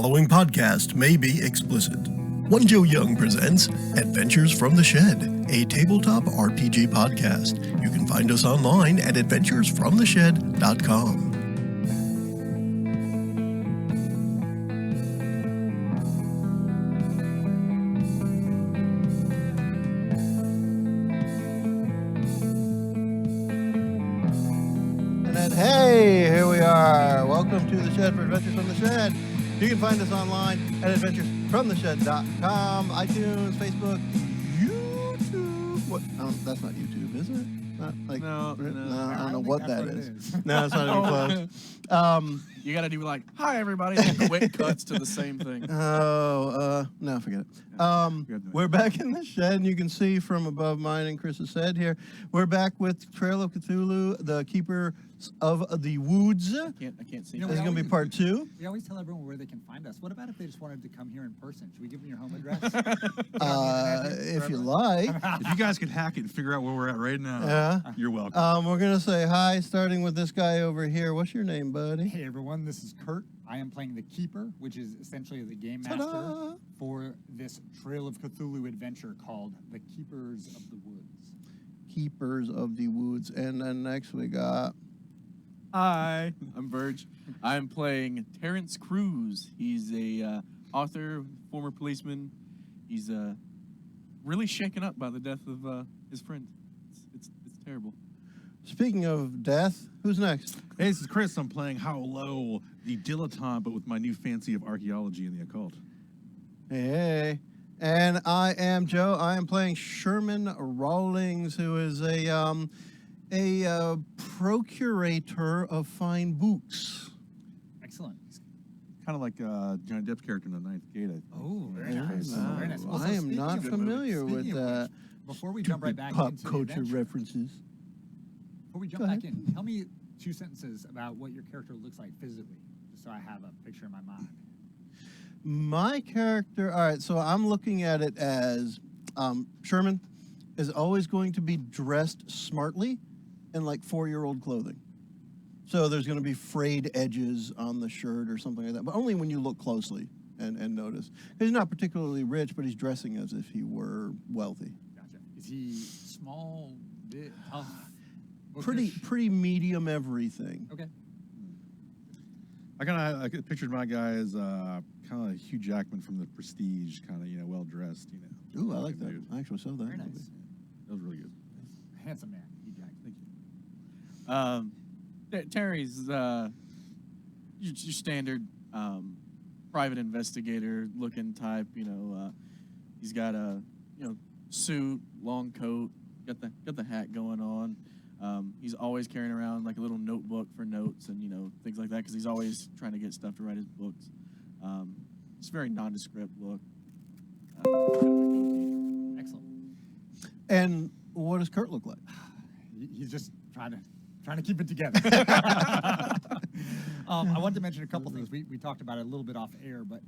following podcast may be explicit. One Joe Young presents Adventures from the Shed, a tabletop RPG podcast. You can find us online at adventuresfromtheshed.com. Hey, here we are. Welcome to the Shed for Adventures from the Shed. You can find us online at adventuresfromtheshed.com, iTunes, Facebook, YouTube. What? Oh, that's not YouTube, is it? Not like No, I don't know what that is. No, it's not even close. You gotta do like, hi everybody, and quick cuts to the same thing. No, forget it. We're back in the shed, and you can see from above mine and Chris's head here. We're back with Trail of Cthulhu, the Keeper of the Woods. I can't see. This is going to be part 2. We always tell everyone where they can find us. What about if they just wanted to come here in person? Should we give them your home address? If you like. If you guys could hack it and figure out where we're at right now, you're welcome. We're going to say hi, starting with this guy over here. What's your name, buddy? Hey everyone, this is Kurt. I am playing the Keeper, which is essentially the game master Ta-da! for this Trail of Cthulhu adventure called The Keepers of the Woods. Keepers of the Woods. And then next we got... Hi, I'm Verge. I'm playing Terrence Cruz. He's a author, former policeman. He's really shaken up by the death of his friend. It's terrible. Speaking of death, who's next? Hey, this is Chris. I'm playing How Low, the dilettante, but with my new fancy of archaeology and the occult. Hey. And I am Joe. I am playing Sherman Rawlings, who is a procurator of fine books. Excellent. Kind of like Johnny Depp's character in The Ninth Gate, I think. Oh, very Yeah. nice. Wow. Very nice. I am not speaking of- familiar with speaking of that. which, before we jump right back Pop into the culture adventure, references. Before we jump Go back ahead. in, tell me 2 sentences about what your character looks like physically, just so I have a picture in my mind. My character, all right, so I'm looking at it as Sherman is always going to be dressed smartly in like 4-year-old clothing. So there's going to be frayed edges on the shirt or something like that, but only when you look closely and notice. He's not particularly rich, but he's dressing as if he were wealthy. Gotcha. Is he small, big, tough? Pretty medium everything. Okay. I pictured my guy as kind of Hugh Jackman from The Prestige, kind of, well dressed, Ooh, I like that. Dude. I actually saw that. Very nice. That was really good. Handsome man. Hugh Jackman. Thank you. Terry's your standard private investigator looking type. He's got a suit, long coat, got the hat going on. He's always carrying around like a little notebook for notes and things like that because he's always trying to get stuff to write his books. It's a very nondescript look. Excellent. And what does Kurt look like? He's just trying to keep it together. I wanted to mention a couple things. We talked about it a little bit off air, but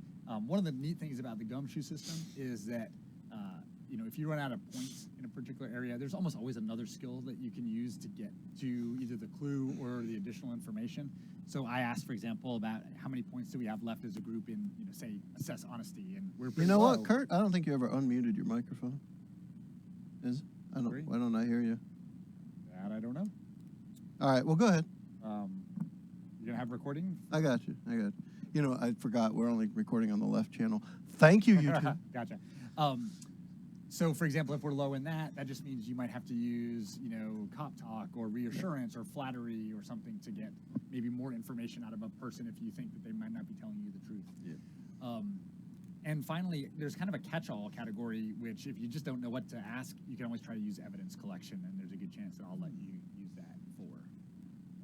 one of the neat things about the gumshoe system is that if you run out of points in a particular area, there's almost always another skill that you can use to get to either the clue or the additional information. So I asked, for example, about how many points do we have left as a group in, say, assess honesty, and we're pretty You know low. what, Kurt? I don't think you ever unmuted your microphone. Why don't I hear you? That I don't know. All right, well, go ahead. You're gonna have recording? I got you. I forgot we're only recording on the left channel. Thank you, YouTube. Gotcha. So, for example, if we're low in that just means you might have to use, cop talk or reassurance or flattery or something to get maybe more information out of a person if you think that they might not be telling you the truth. Yeah. And finally, there's kind of a catch-all category, which if you just don't know what to ask, you can always try to use evidence collection, and there's a good chance that I'll let you use that for.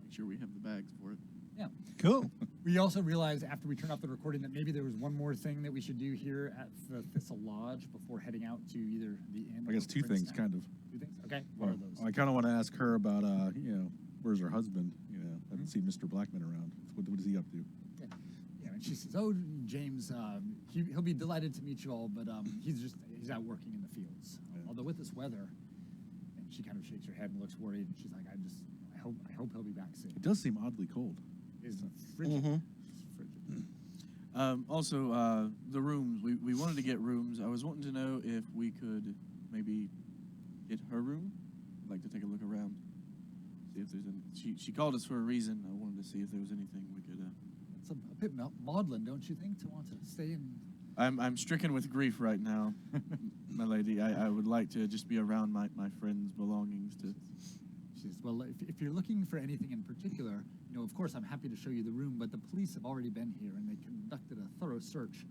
Make sure we have the bags for it. Yeah. Cool. We also realized after we turned off the recording that maybe there was one more thing that we should do here at the Thistle Lodge before heading out to either the inn. I guess or 2 things, Princeton. kind of. 2 things? Okay. What are those? I kind of want to ask her about, where's her husband? I haven't seen Mr. Blackman around. What is he up to? Yeah, and she says, "Oh, James, he'll be delighted to meet you all, but he's out working in the fields. Yeah. Although with this weather," and she kind of shakes her head and looks worried. And she's like, "I hope he'll be back soon." It does seem oddly cold. It's frigid. Mm-hmm. It's frigid. Also, the rooms. We wanted to get rooms. I was wanting to know if we could maybe get her room. I'd like to take a look around. See if there's any. She called us for a reason. I wanted to see if there was anything we could. It's a bit maudlin, don't you think, to want to stay in? I'm stricken with grief right now, my lady. I would like to just be around my friends' belongings to. She says, well, if you're looking for anything in particular, of course, I'm happy to show you the room, but the police have already been here, and they conducted a thorough search.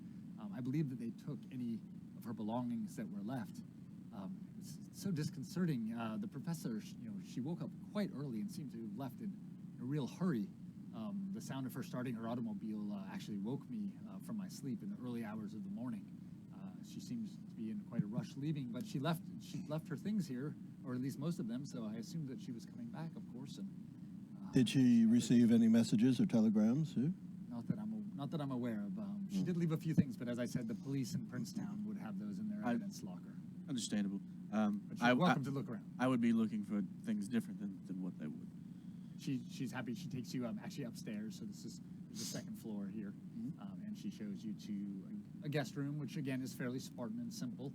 I believe that they took any of her belongings that were left. It's so disconcerting. The professor, she woke up quite early and seemed to have left in a real hurry. The sound of her starting her automobile actually woke me from my sleep in the early hours of the morning. She seems to be in quite a rush leaving, but she left her things here, or at least most of them, so I assumed that she was coming back, of course. And Did she receive any messages or telegrams? Too? not that I'm aware of. She did leave a few things, but as I said, the police in Princetown would have those in their evidence locker. Understandable. But you're welcome to look around. I would be looking for things different than what they would. She's happy. She takes you actually upstairs. So there's the second floor here, and she shows you to a guest room, which again is fairly Spartan and simple,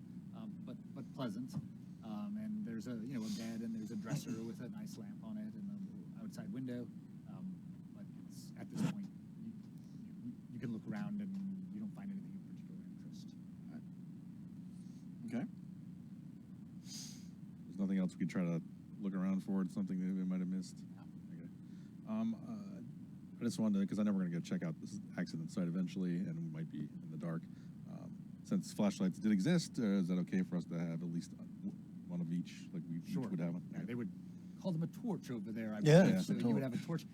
but pleasant. And there's a bed, and there's a dresser with a nice lamp on it, and a little outside window. But it's, at this point, you can look around and you don't find anything of particular interest. Okay. There's nothing else we could try to look around for. Something that we might have missed. Okay. I just wanted to, because I know we're going to go check out this accident site eventually, and we might be in the dark. Since flashlights did exist, is that okay for us to have at least one of each? Like we each would have one? Yeah, they would call them a torch over there. I Yeah, believe. yeah, So a you would torch. have a torch.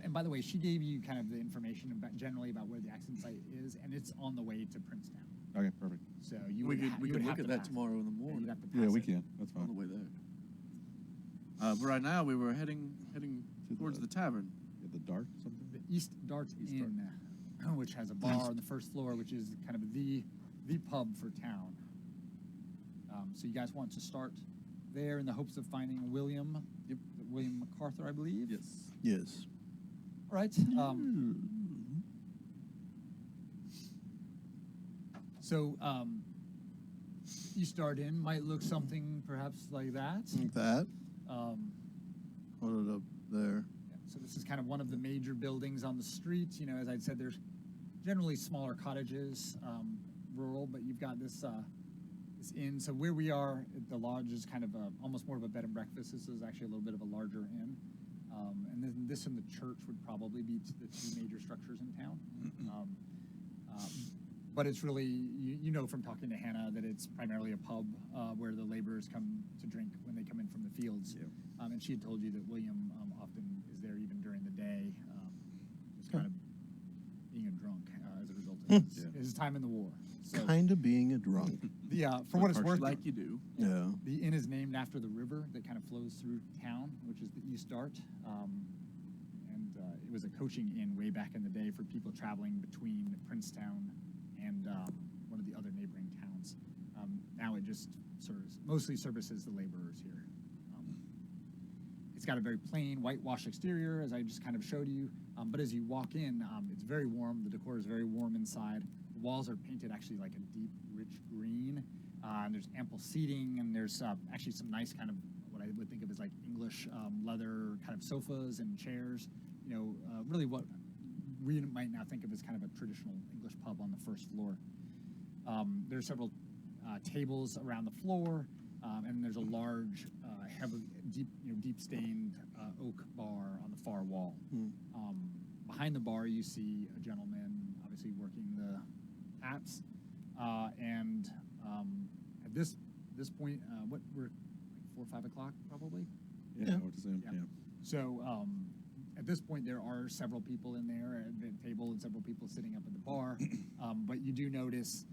And by the way, she gave you kind of the information generally about where the accident site is, and it's on the way to Princetown. Okay, perfect. So you We would could ha- we you could would look have at to that pass. tomorrow in the Yeah, morning. you'd have to Yeah, pass we it. can. That's On the fine. way there. But right now we were heading towards the tavern. Yeah, the dark something. The East Dart Inn, which has a bar on the first floor, which is kind of the pub for town. So you guys want to start there in the hopes of finding William? Yep. William MacArthur, I believe. Yes. Yes. All right. So East Dart Inn might look something perhaps like that. Like that. Put it up there. Yeah, so this is kind of one of the major buildings on the street. As I said, there's generally smaller cottages, rural, but you've got this inn. So where we are, the lodge is kind of almost more of a bed and breakfast. This is actually a little bit of a larger inn. And then this and the church would probably be the two major structures in town. But it's really, you know from talking to Hannah that it's primarily a pub where the laborers come to drink when they come in from the fields. Yeah. And she had told you that William often is there even during the day, just kind of being a drunk as a result of his time in the war. So Kind of being a drunk. for what it's worth, Like you do. Yeah. the inn is named after the river that kind of flows through town, which is the East Dart. And it was a coaching inn way back in the day for people traveling between Princetown and one of the other neighboring towns. Now it just mostly services the laborers here. It's got a very plain whitewash exterior, as I just kind of showed you. But as you walk in, it's very warm. The decor is very warm inside. The walls are painted actually like a deep, rich green. And there's ample seating, and there's actually some nice kind of what I would think of as like English leather kind of sofas and chairs. Really what we might now think of as kind of a traditional English pub on the first floor. There's several tables around the floor, and there's a large, heavily deep stained oak bar on the far wall. Behind the bar, you see a gentleman obviously working the taps, and at this point, we're like 4 or 5 o'clock probably. Yeah, I would assume. Yeah. Yeah. So at this point, there are several people in there at the table and several people sitting up at the bar. But you do notice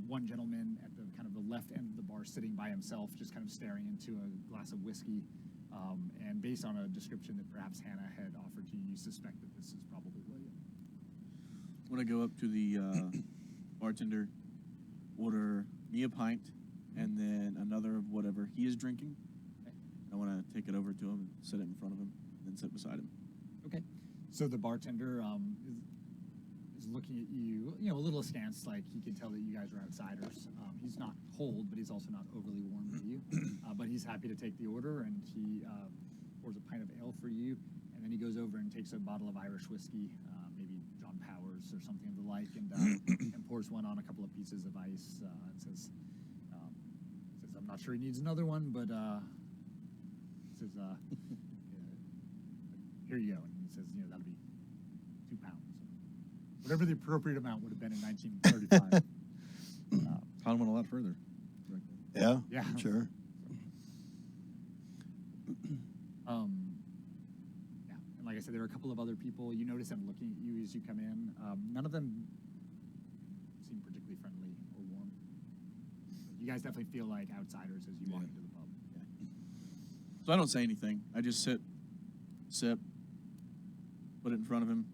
one gentleman at the kind of the left end of the bar sitting by himself, just kind of staring into a glass of whiskey. And based on a description that perhaps Hannah had offered to you, you suspect that this is probably William. I want to go up to the bartender, order me a pint, and then another of whatever he is drinking. Okay. I want to take it over to him and set it in front of him, and then sit beside him. Okay. So the bartender is looking at you, a little askance, like he can tell that you guys are outsiders. He's not cold, but he's also not overly warm to you. But he's happy to take the order, and he pours a pint of ale for you, and then he goes over and takes a bottle of Irish whiskey, maybe John Powers or something of the like, and pours one on a couple of pieces of ice, and says, I'm not sure he needs another one, but says, here you go. And he says, that'll be £2. Whatever the appropriate amount would have been in 1935. Colin went a lot further. Yeah, Yeah. sure. Yeah, and like I said, there are a couple of other people. You notice them looking at you as you come in. None of them seem particularly friendly or warm. You guys definitely feel like outsiders as you walk into the pub. Yeah. So I don't say anything. I just sit, sip, put it in front of him.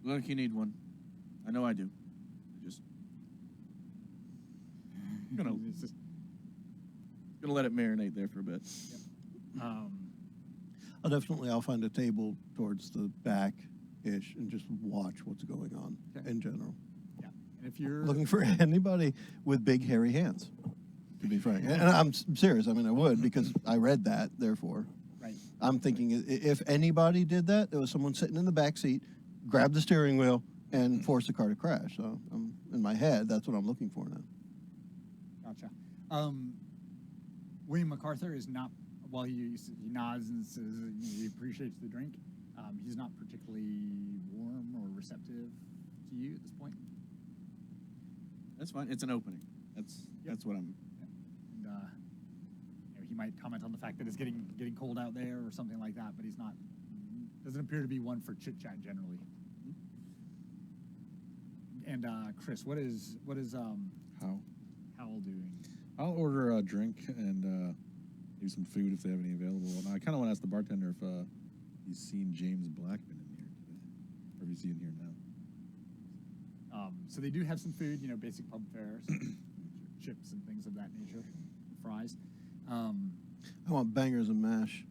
Look, you need one. I know I do. Just gonna It's just, let it marinate there for a bit. I'll find a table towards the back-ish and just watch what's going on Okay. in general. yeah. And if you're Looking for anybody with big hairy hands, to be frank. And I'm serious. I mean, I would because I read that, therefore. right, I'm thinking if anybody did that, there was someone sitting in the back seat, grabbed the steering wheel, and forced the car to crash. So in my head, that's what I'm looking for now. gotcha. William MacArthur is not. While he nods and says he appreciates the drink, he's not particularly warm or receptive to you at this point. That's fine. It's an opening. That's what I'm. And he might comment on the fact that it's getting cold out there or something like that, but he's not. Doesn't appear to be one for chit chat generally. And Chris, what is Howell doing? I'll order a drink and maybe some food if they have any available. And I kind of want to ask the bartender if he's seen James Blackman in here today, or if he's in here now. So they do have some food, basic pub fare, some chips and things of that nature, fries. I want bangers and mash.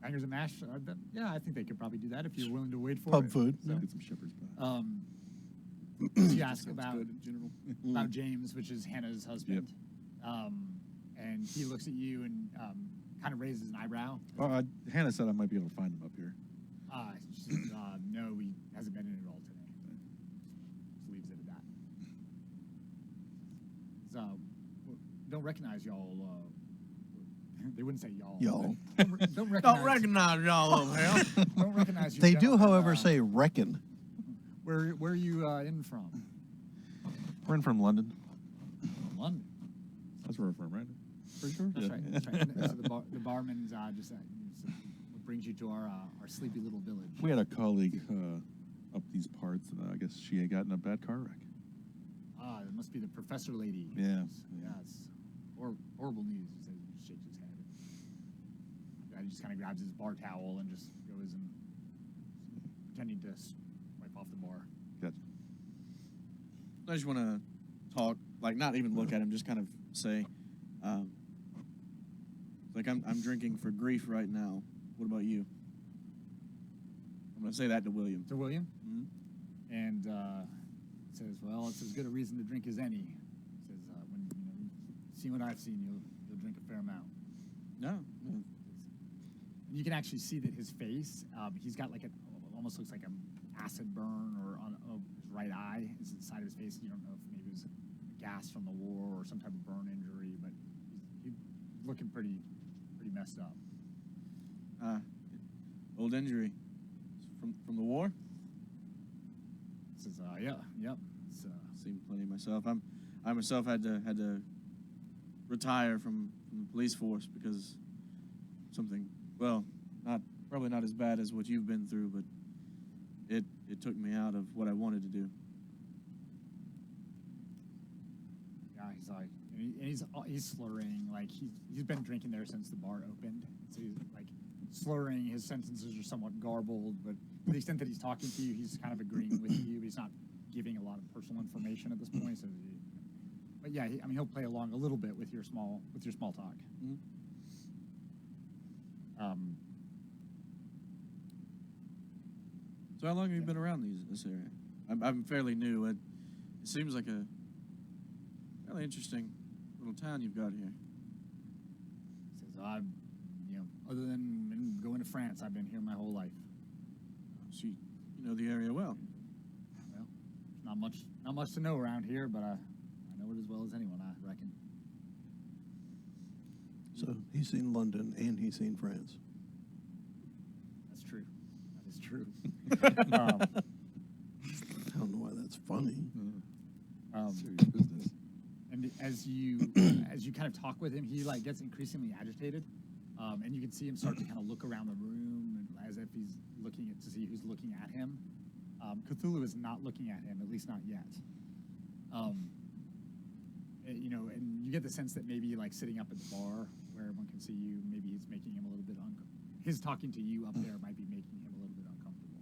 Bangers and mash. I think they could probably do that if you're willing to wait for Pub it. food. So, Get some shepherd's pie. you ask about good in general. about James, which is Hannah's husband, and he looks at you and kind of raises an eyebrow. Hannah said I might be able to find him up here. She says, no, he hasn't been in at all today. Just leaves it at that. So, don't recognize y'all. They wouldn't say y'all. Y'all. Don't recognize. Don't recognize y'all over here. Don't recognize you. They do, gentlemen. however, say reckon. Where are you in from? We're in from London. London. That's where we're from, right? Pretty sure. That's Yeah. right. That's right. And so the barman's just what brings you to our sleepy little village. We had a colleague up these parts, and I guess she had gotten a bad car wreck. It must be the professor lady. Yeah. It's horrible news. He says, he shakes his head. He just kind of grabs his bar towel and just goes and pretending to wipe off the bar. Gotcha. I just want to talk, like not even look at him, just kind of say, like I'm drinking for grief right now. What about you? I'm gonna say that to William. To William, Mm-hmm. and says, "Well, it's as good a reason to drink as any." Says, "When see what I've seen, you'll drink a fair amount." No. And you can actually see that his face, he's got like almost looks like an acid burn or on his right eye is the side of his face. You don't know if maybe it was gas from the war or some type of burn injury, but he's looking pretty messed up. Old injury from the war. Says, yep. It's, Seen plenty myself. I myself had to retire from the police force because something, well, probably not as bad as what you've been through, but it took me out of what I wanted to do. yeah, he's like, and he's slurring, like he's been drinking there since the bar opened. So he's like slurring. His sentences are somewhat garbled, but to the extent that he's talking to you, he's kind of agreeing with you. But he's not giving a lot of personal information at this point. So, but yeah, he'll play along a little bit with your small talk. Mm-hmm. Um, So how long have you been around this area? I'm fairly new. It seems like a fairly interesting little town you've got here. Says other than going to France, I've been here my whole life. So you know the area well. Well, not much to know around here, but I know it as well as anyone, I reckon. So he's seen London and he's seen France. That's true. That is true. I don't know why that's funny. Serious business. And as you kind of talk with him, he like gets increasingly agitated, and you can see him start to kind of look around the room and as if he's looking to see who's looking at him. Cthulhu is not looking at him, at least not yet. And you get the sense that maybe like sitting up at the bar where everyone can see you, maybe he's making him a little bit his talking to you up there might be making him a little bit uncomfortable.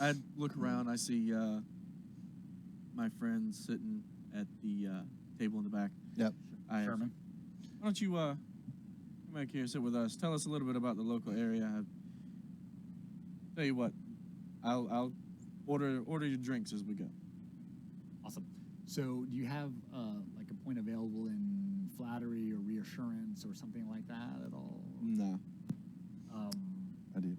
I look around. I see my friends sitting at the table in the back. Yep. Sherman. Why don't you come back here, sit with us? Tell us a little bit about the local area. Tell you what, I'll order your drinks as we go. Awesome. So do you have like a point available in flattery or reassurance or something like that at all? No. I do.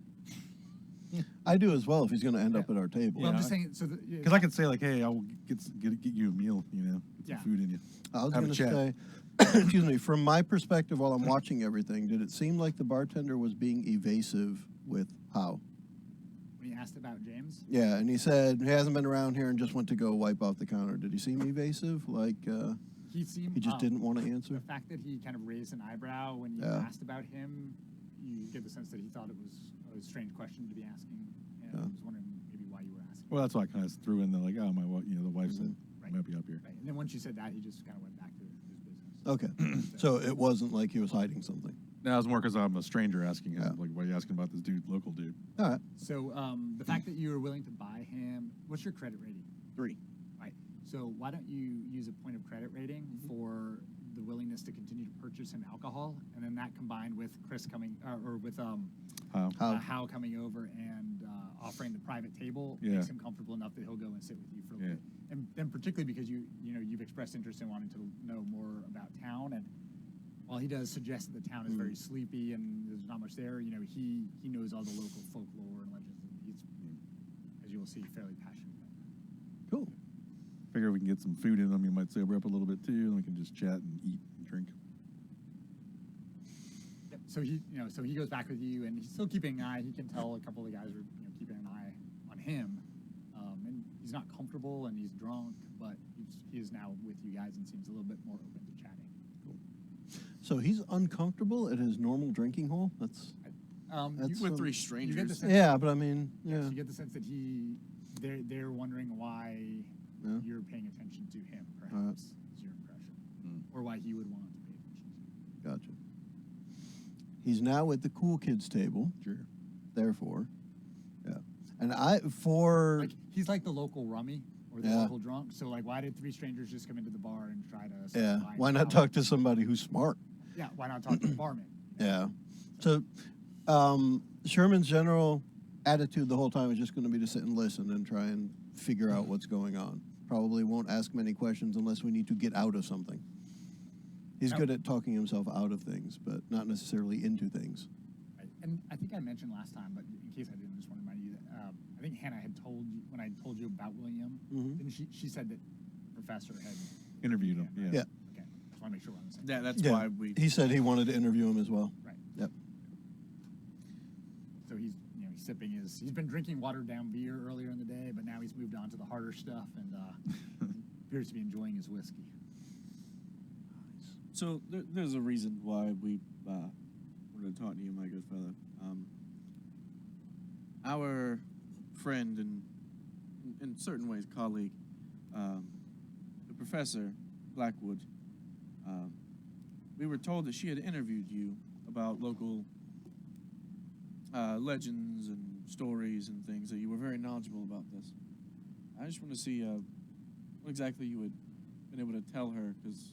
I do as well if he's going to end up at our table. Well, I'm Yeah, just saying, so Because I could say like, hey, I'll get you a meal, get some Yeah. food in you. I was Have going a to chat. say, excuse me, from my perspective while I'm watching everything, did it seem like the bartender was being evasive with how? when he asked about James, Yeah, and he said he hasn't been around here and just went to go wipe off the counter. Did he seem evasive? Like he seemed he just didn't want to answer? The fact that he kind of raised an eyebrow when you Yeah. asked about him, you get the sense that he thought it was a strange question to be asking, and Yeah. I was wondering maybe why you were asking. Well, that's why I kind of threw in the like, oh, the wife said Right. I might be up here. Right. And then once you said that, he just kind of went back to his business. Okay. So it wasn't like he was hiding something. No, it was more because I'm a stranger asking him, Yeah. like, why are you asking about this local dude? All right. So the fact that you were willing to buy him, what's your credit rating? 3. Right. So why don't you use a point of credit rating for the willingness to continue to purchase him alcohol, and then that combined with Chris coming, or with How? Hal coming over and offering the private table Yeah. makes him comfortable enough that he'll go and sit with you for a little Yeah. bit. And particularly because you've expressed interest in wanting to know more about town, and while he does suggest that the town is very sleepy and there's not much there, he knows all the local folklore and legends, and he's, as you will see, fairly passionate about that. Cool. Figure we can get some food in him. He might sober up a little bit too, and we can just chat and eat and drink. Yep. So he goes back with you, and he's still keeping an eye. He can tell a couple of the guys are keeping an eye on him, and he's not comfortable and he's drunk, but he is now with you guys and seems a little bit more open to chatting. So he's uncomfortable at his normal drinking hole? That's You with 3 You get the strangers. sense, yeah, but I mean, yes, yeah. you get the sense that they're wondering why Yeah. you're paying attention to him, perhaps, Right. is your impression, or why he would want to pay attention to you. Gotcha. He's now at the cool kids table. Sure. Therefore, yeah. And for Like he's like the local rummy or the Yeah. local drunk. So like, why did 3 strangers just come into the bar and try to? say yeah, goodbye why and not stop? talk to somebody who's smart? Yeah, why not talk to the barman? Yeah. So Sherman's general attitude the whole time is just going to be to sit and listen and try and figure out what's going on. Probably won't ask many questions unless we need to get out of something. He's Now- good at talking himself out of things, but not necessarily into things. Right. And I think I mentioned last time, but in case I didn't, I just want to remind you that I think Hannah had told you when I told you about William, Mhm. and she said that the professor had Interviewed him. right? Yeah. Yeah. Okay. Just want to make sure we're on the same. Yeah, page. that's Yeah. why we. He said he wanted to interview him as well. Right. Yep. So he's he's sipping he's been drinking watered down beer earlier in the day, but now he's moved on to the harder stuff and appears to be enjoying his whiskey. So there's a reason why we wanted to talk to you, my good fellow. Our friend and in certain ways colleague, the professor Blackwood. We were told that she had interviewed you about local legends and stories and things, that you were very knowledgeable about this. I just want to see what exactly you had been able to tell her, because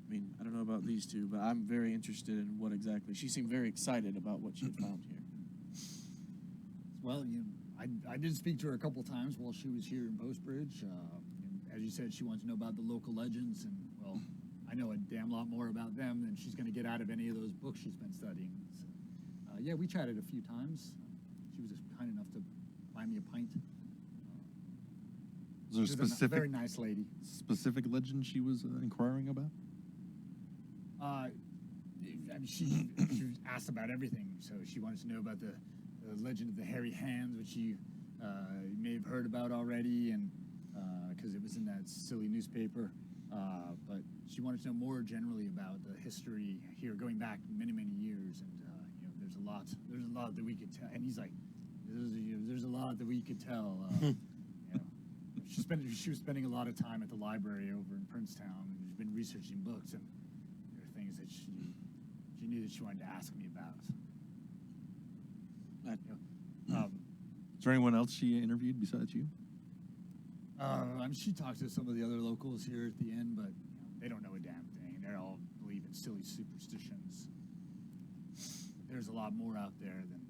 I mean, I don't know about these two, but I'm very interested in what exactly. She seemed very excited about what she had found here. Well, I did speak to her a couple times while she was here in Post Bridge. And as you said, she wants to know about the local legends, and well, I know a damn lot more about them than she's going to get out of any of those books she's been studying. So, yeah, we chatted a few times. She was just kind enough to buy me a pint. Was there a She was specific, very nice lady. specific legend she was inquiring about? I mean, she was asked about everything. So she wanted to know about the legend of the hairy hands, which you may have heard about already, and because it was in that silly newspaper. But she wanted to know more generally about the history here, going back many, many years. And you know, there's a lot that we could tell. And he's like, there's a lot that we could tell. You know, she was spending a lot of time at the library over in Princetown. She's been researching books, and there are things that she knew that she wanted to ask me about. You know, Is there anyone else she interviewed besides you? I mean, she talked to some of the other locals here at the end, but you know, they don't know a damn thing. They all believe in silly superstitions. There's a lot more out there than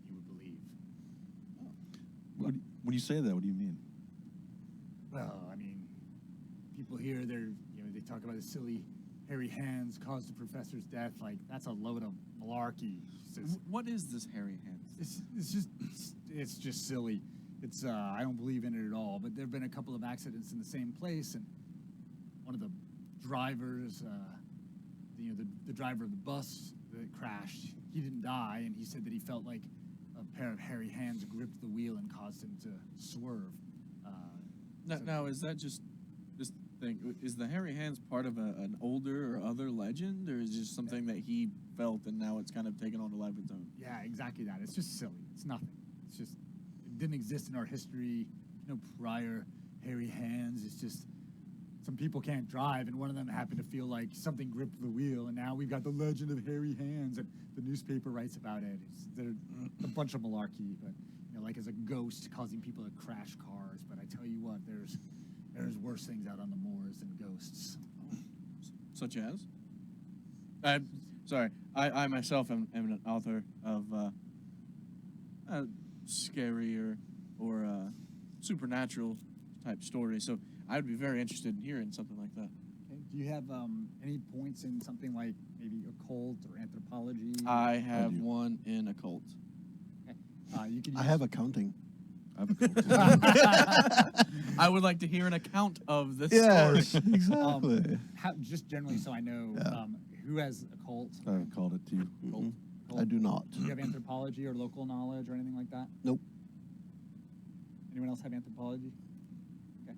you would believe. When you say that, what do you mean? Well, I mean, people here, they talk about the silly hairy hands caused the professor's death. Like, that's a load of malarkey. What is this hairy hands? It's just silly. It's I don't believe in it at all. But there have been a couple of accidents in the same place, and one of the drivers, the driver of the bus that crashed, he didn't die, and he said that he felt like a pair of hairy hands gripped the wheel and caused him to swerve. Now, is that just this thing? Is the hairy hands part of an older or other legend, or is it just something that he felt and now it's kind of taken on a life of its own? Yeah, exactly that. It's just silly. It's nothing. It's just, it didn't exist in our history. No prior hairy hands. It's just some people can't drive, and one of them happened to feel like something gripped the wheel, and now we've got the legend of hairy hands, and the newspaper writes about it. They're a bunch of malarkey, but you know, like as a ghost causing people to crash cars. But I tell you what, there's worse things out on the moors than ghosts. Such as? I myself am an author of scary or supernatural type stories, so I would be very interested in hearing something like that. Okay. Do you have any points in something like maybe occult or anthropology? I have one in occult. Okay. You can. I have accounting. I would like to hear an account of this Yes, story. exactly. Just generally, so I know who has occult. I called it too. Mhm. I do not. Do you have anthropology or local knowledge or anything like that? Nope. Anyone else have anthropology? Okay.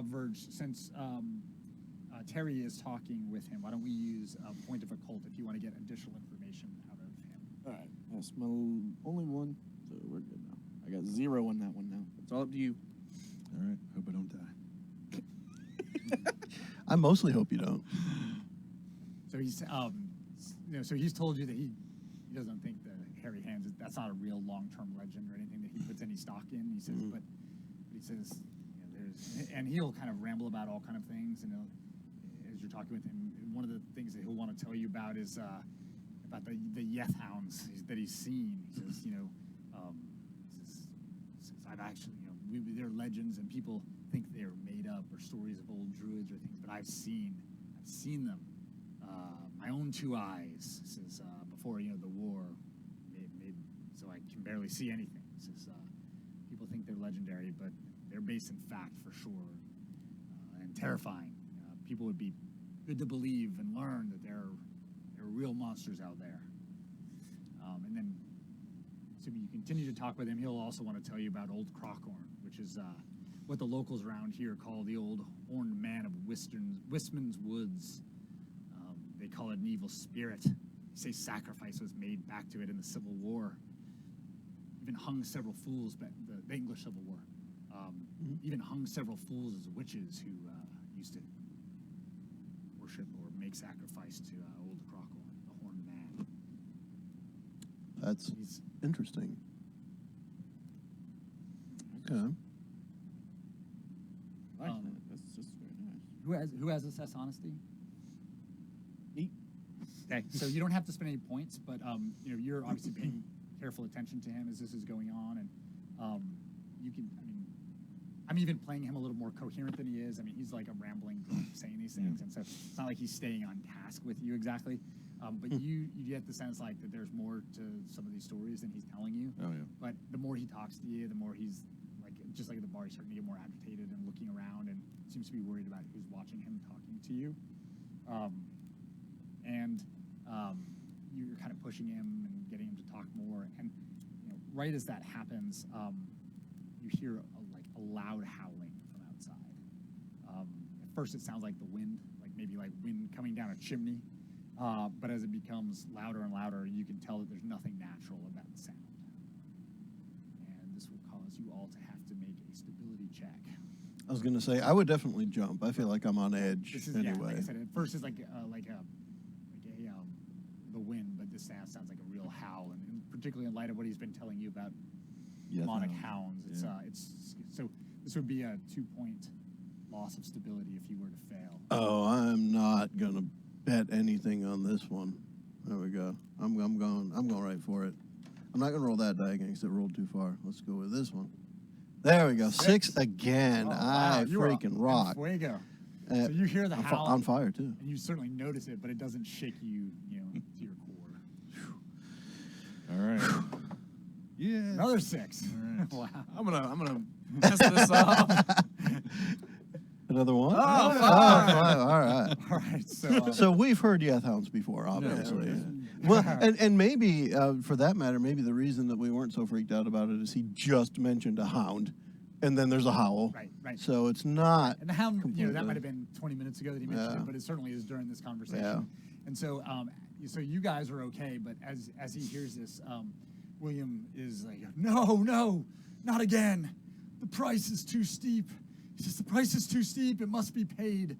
Verge, since Terry is talking with him, why don't we use a point of occult if you want to get additional information out of him? All right, that's my only one, so we're good now. I got 0 on that one now. It's all up to you. All right. Hope I don't die. I mostly hope you don't. So he's, so he's told you that he doesn't think the hairy hands, that's not a real long-term legend or anything that he puts any stock in. He says, but he says, and he'll kind of ramble about all kind of things. And as you're talking with him, one of the things that he'll want to tell you about is about the Yeth hounds that he's seen. He says, I've actually, they're legends and people think they're made up or stories of old druids or things, but I've seen them. My own 2 eyes, says, before, the war made so I can barely see anything. Says, people think they're legendary, but they're based in fact for sure, and terrifying. People would be good to believe and learn that there are real monsters out there. And then, assuming you continue to talk with him, he'll also want to tell you about Old Crockhorn, which is what the locals around here call the old horned man of Wistman's Woods. They call it an evil spirit. They say sacrifice was made back to it in the Civil War. Even hung several fools, but the English Civil War. Even hung several fools as witches who used to worship or make sacrifice to Old Crockhorn, the horned man. That's He's interesting. Okay. I like that. That's very nice. who has assess honesty? Me. Okay, so you don't have to spend any points, but you're obviously paying careful attention to him as this is going on, and you can. I mean, I'm even playing him a little more coherent than he is. I mean, he's like a rambling drunk saying these things, and so it's not like he's staying on task with you exactly. But you get the sense like that there's more to some of these stories than he's telling you. Oh yeah. But the more he talks to you, the more he's like, just like at the bar, he's starting to get more agitated and looking around and seems to be worried about who's watching him talking to you. You're kind of pushing him and getting him to talk more. And right as that happens, you hear a loud howling from outside. At first, it sounds like the wind, like maybe like wind coming down a chimney. But as it becomes louder and louder, you can tell that there's nothing natural about the sound. And this will cause you all to have to make a stability check. I was going to say, I would definitely jump. I feel like I'm on edge This is, anyway. yeah, like I said, at first it's the wind, but this sounds like a real howl, and particularly in light of what he's been telling you about demonic hounds. So this would be a 2-point loss of stability if you were to fail. Oh, I'm not going to bet anything on this one. There we go. I'm going right for it. I'm not going to roll that die again because it rolled too far. Let's go with this one. There we go. 6 again. Oh, wow. I You are freaking rock. Fuego. So you hear the howl. On fire too. And you certainly notice it, but it doesn't shake you, to your core. All right. Yeah. Another 6. All right. Wow. I'm gonna mess this up. Another one? Oh, 5. 5. All right. All right. So, So we've heard Yeth Hounds before, obviously. Well, and maybe, for that matter, maybe the reason that we weren't so freaked out about it is he just mentioned a hound, and then there's a howl. Right. So it's not. And the hound, completely. that might have been 20 minutes ago that he mentioned it, but it certainly is during this conversation. Yeah. And so, so you guys are okay, but as he hears this, William is like, no, not again. The price is too steep. He says, the price is too steep. It must be paid.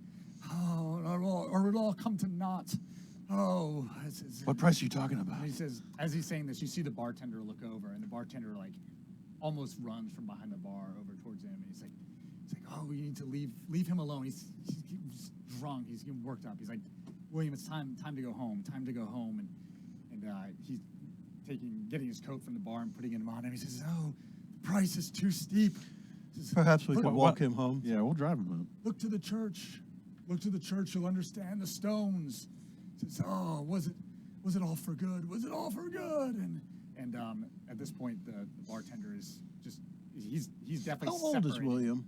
Oh, or it'll all come to naught. Oh. What price are you talking about? And he says, as he's saying this, you see the bartender look over, and the bartender almost runs from behind the bar over towards him, and he's like, oh, you need to leave him alone. He's drunk. He's getting worked up. He's like, William, it's time to go home. Time to go home. And he's getting his coat from the bar and putting it on him. He says, oh, the price is too steep. Says, Perhaps we could walk him home. Yeah, we'll drive him home. Look to the church. Look to the church. You'll understand the stones. He says, oh, was it all for good? Was it all for good? And at this point, the bartender is just he's definitely How old is separated. William?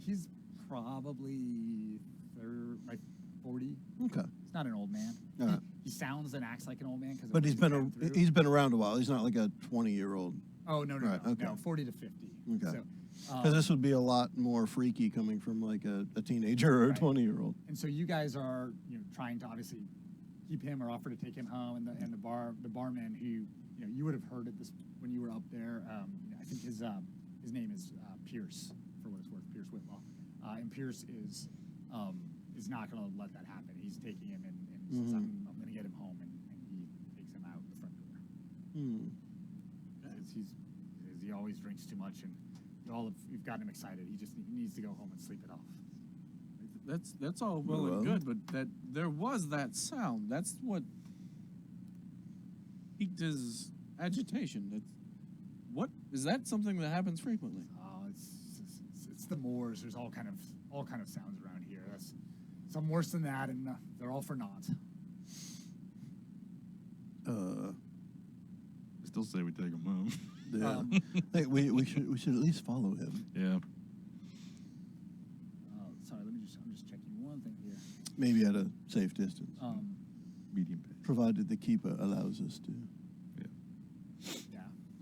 He's probably 40. Okay. He's not an old man. All right. He sounds and acts like an old man because. But he's been around a while. He's not like a 20-year-old. Oh no, Right, okay. no, 40 to 50. Okay. So, Because this would be a lot more freaky coming from like a teenager or a Right. 20-year-old. and so you guys are trying to obviously keep him or offer to take him home, and the barman who you would have heard at this when you were up there. I think his name is Pierce, for what it's worth, Pierce Whitlaw, and Pierce is not going to let that happen. He's taking him and he says, I'm going to get him home, and he takes him out the front door. He always drinks too much, and you've gotten him excited. He needs to go home and sleep it off. That's all well and good, but that there was that sound. That's what piqued his agitation. What is that? Something that happens frequently? Oh, it's the moors. There's all kind of sounds around here. That's some worse than that, and they're all for naught. I still say we take him home. Yeah. Hey, we should at least follow him. Yeah. Sorry, I'm just checking one thing here. Maybe at a safe distance, Medium pace. provided the keeper allows us to. Yeah.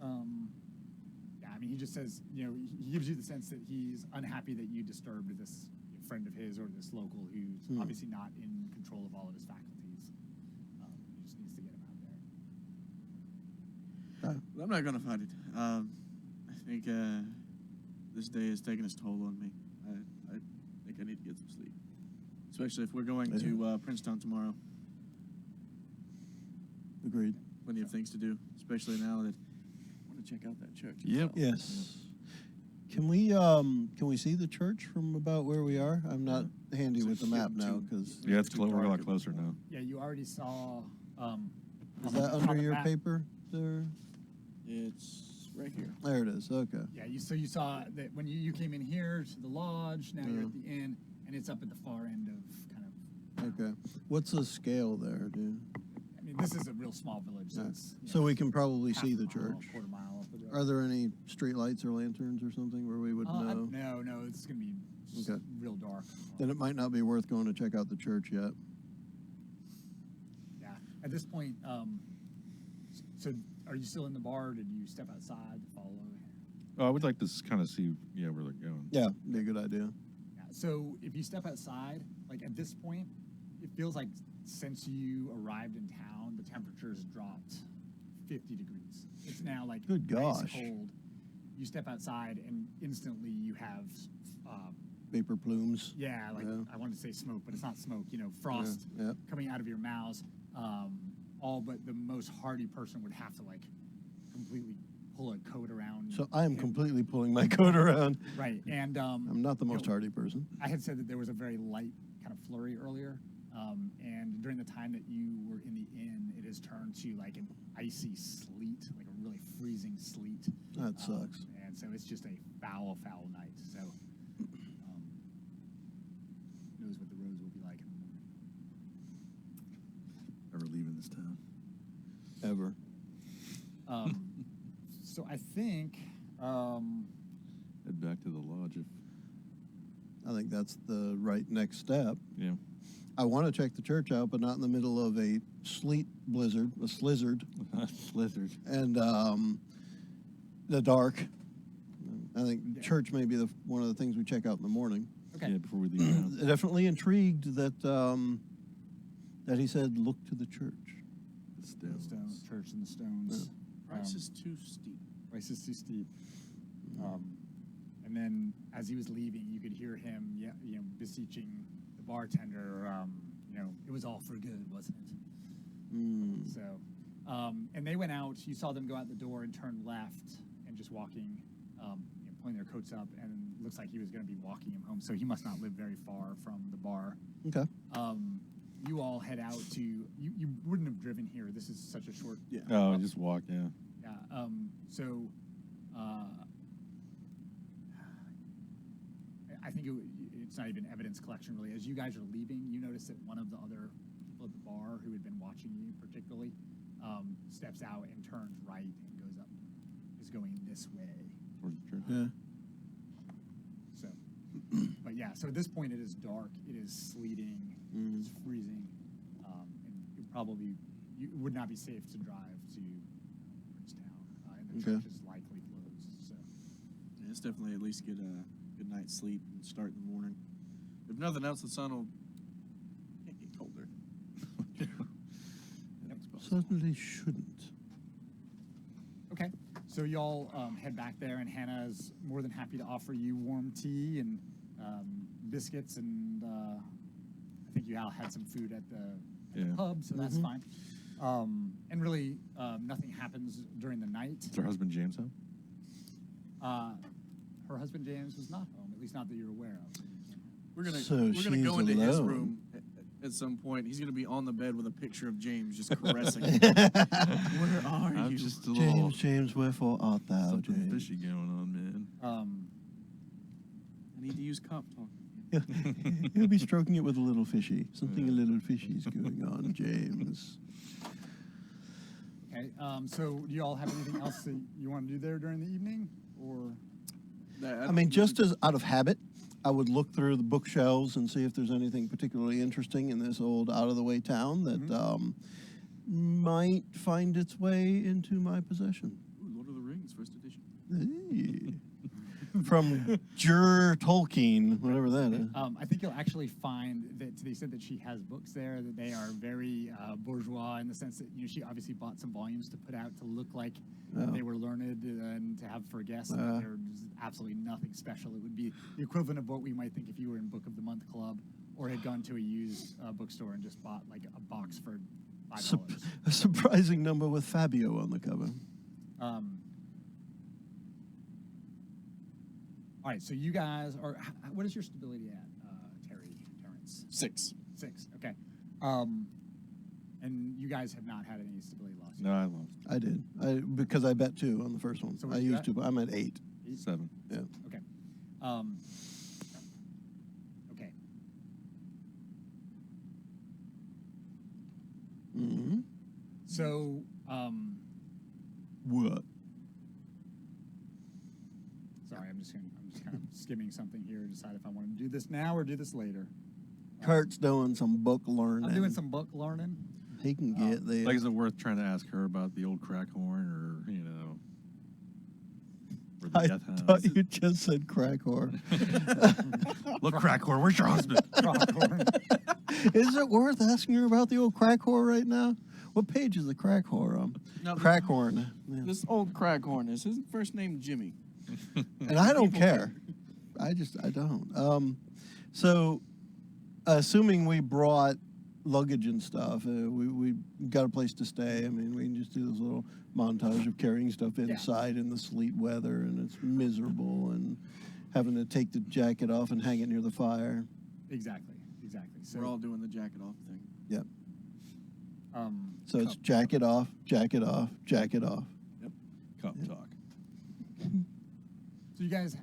I mean, he just says, he gives you the sense that he's unhappy that you disturbed this friend of his or this local who's obviously not in control of all of his faculties. He just needs to get him out there. I'm not gonna fight it. I think this day has taken its toll on me. I think I need to get some sleep, especially if we're going to Princetown tomorrow. Agreed. Plenty of things to do, especially now that I want to check out that church. Yep. Yes. Can we see the church from about where we are? I'm not handy with the map now because Yeah, it's too we're a dark lot at closer this now. Yeah, you already saw. is that under your paper? there? It's right here. There it is. Okay. Yeah, so you saw that when you came in here to the lodge, now you're at the inn, and it's up at the far end of kind of... Okay. What's the scale there, dude? I mean, this is a real small village, so Yeah. it's... So we can probably half see a the mile, church. quarter mile up the road. Are there any street lights or lanterns or something where we would know? No, it's going to be just Okay. real dark. Then it might not be worth going to check out the church yet. Yeah. At this point, so are you still in the bar? Or did you step outside to follow? Oh, I would like to kind of see, where they're going. Yeah, be a good idea. Yeah. So if you step outside, like at this point, it feels like since you arrived in town, the temperature has dropped 50 degrees. It's now like Good ice gosh. cold. You step outside and instantly you have, Vapor plumes. yeah, like Yeah. I wanted to say smoke, but it's not smoke. Frost Yeah. coming out of your mouths. All but the most hardy person would have to like completely pull a coat around. So I am him. completely pulling my coat around. Right, and I'm not the you most know, hardy person. I had said that there was a very light kind of flurry earlier, and during the time that you were in the inn, it has turned to like an icy sleet, like a really freezing sleet. That sucks. And so it's just a foul, foul night. So knows what the roads will be like in the morning. Ever leaving this town? Ever. So I think. Head back to the lodge if. I think that's the right next step. Yeah. I want to check the church out, but not in the middle of a sleet blizzard, a slizzard, Blizzard. and the dark. I think Yeah. church may be one of the things we check out in the morning. Okay. Yeah, before we leave town. Definitely intrigued that that he said, "Look to the church." The The stones. stones, church and the stones. Price is too steep. Price is too steep. And then as he was leaving, you could hear him, beseeching the bartender. It was all for good, wasn't it? Mm. So, and they went out. You saw them go out the door and turn left, and just walking, pulling their coats up, and it looks like he was going to be walking him home. So he must not live very far from the bar. Okay. You all head out to. You wouldn't have driven here. This is such a short. Yeah. Oh, just walk, yeah. Yeah. So. I think it's not even evidence collection, really. As you guys are leaving, you notice that one of the other people at the bar who had been watching you particularly steps out and turns right and goes up, is going this way. Towards the church. Yeah. So, but yeah, so at this point it is dark, it is sleeting, it's freezing, and you would not be safe to drive to Bridgetown, and the Okay. church is likely closed. So. Yeah, it's definitely at least get a good night's sleep and start in the morning. If nothing else, the sun will can't get colder. Certainly shouldn't. Okay, so y'all head back there, and Hannah's more than happy to offer you warm tea and biscuits, and I think you all had some food at the pub, so that's fine. And really, nothing happens during the night. Is her husband James home? Her husband James was not home, at least not that you're aware of. We're gonna So go she's into his alone. room at some point. He's gonna be on the bed with a picture of James just caressing him. Where are I'm you? just a little James, wherefore art thou, something James? fishy going on, man. I need to use cop talk. He'll be stroking it with a little fishy. Something a little fishy's going on, James. Okay, so do you all have anything else that you want to do there during the evening, or? I mean, just as out of habit, I would look through the bookshelves and see if there's anything particularly interesting in this old out-of-the-way town that might find its way into my possession. Ooh, Lord of the Rings, first edition. Hey. From Jur Tolkien, whatever that is. I think you'll actually find that to the extent that she has books there, that they are very bourgeois in the sense that she obviously bought some volumes to put out to look like they were learned and to have for guests. And there's absolutely nothing special. It would be the equivalent of what we might think if you were in Book of the Month Club or had gone to a used bookstore and just bought like a box for $5. A surprising number with Fabio on the cover. All right, so you guys are. What is your stability at, Terrence? 6. 6. Okay. And you guys have not had any stability loss. No, I lost. I did. Because I bet 2 on the first one. So I what'd you used bet? 2, but I'm at 8. 7. Yeah. Okay. Okay. Mm-hmm. So, What? sorry, I'm just kind of skimming something here to decide if I want to do this now or do this later. Kurt's doing some book learning. I'm doing some book learning. He can get there. Like, is it worth trying to ask her about the old crack horn or, or the I death hound? thought you just said crack whore. Look, crack horn, where's your husband? Is it worth asking her about the old crack whore right now? What page is the crack whore on? No, Crack horn. Yeah. This old crack horn is his first name Jimmy. And I don't care. I don't. So, assuming we brought luggage and stuff, we got a place to stay. I mean, we can just do this little montage of carrying stuff inside in the sleet weather, and it's miserable, and having to take the jacket off and hang it near the fire. Exactly. So, We're all doing the jacket off thing. Yep. So it's cup- jacket off, jacket off, jacket off. Cup talk. So you guys,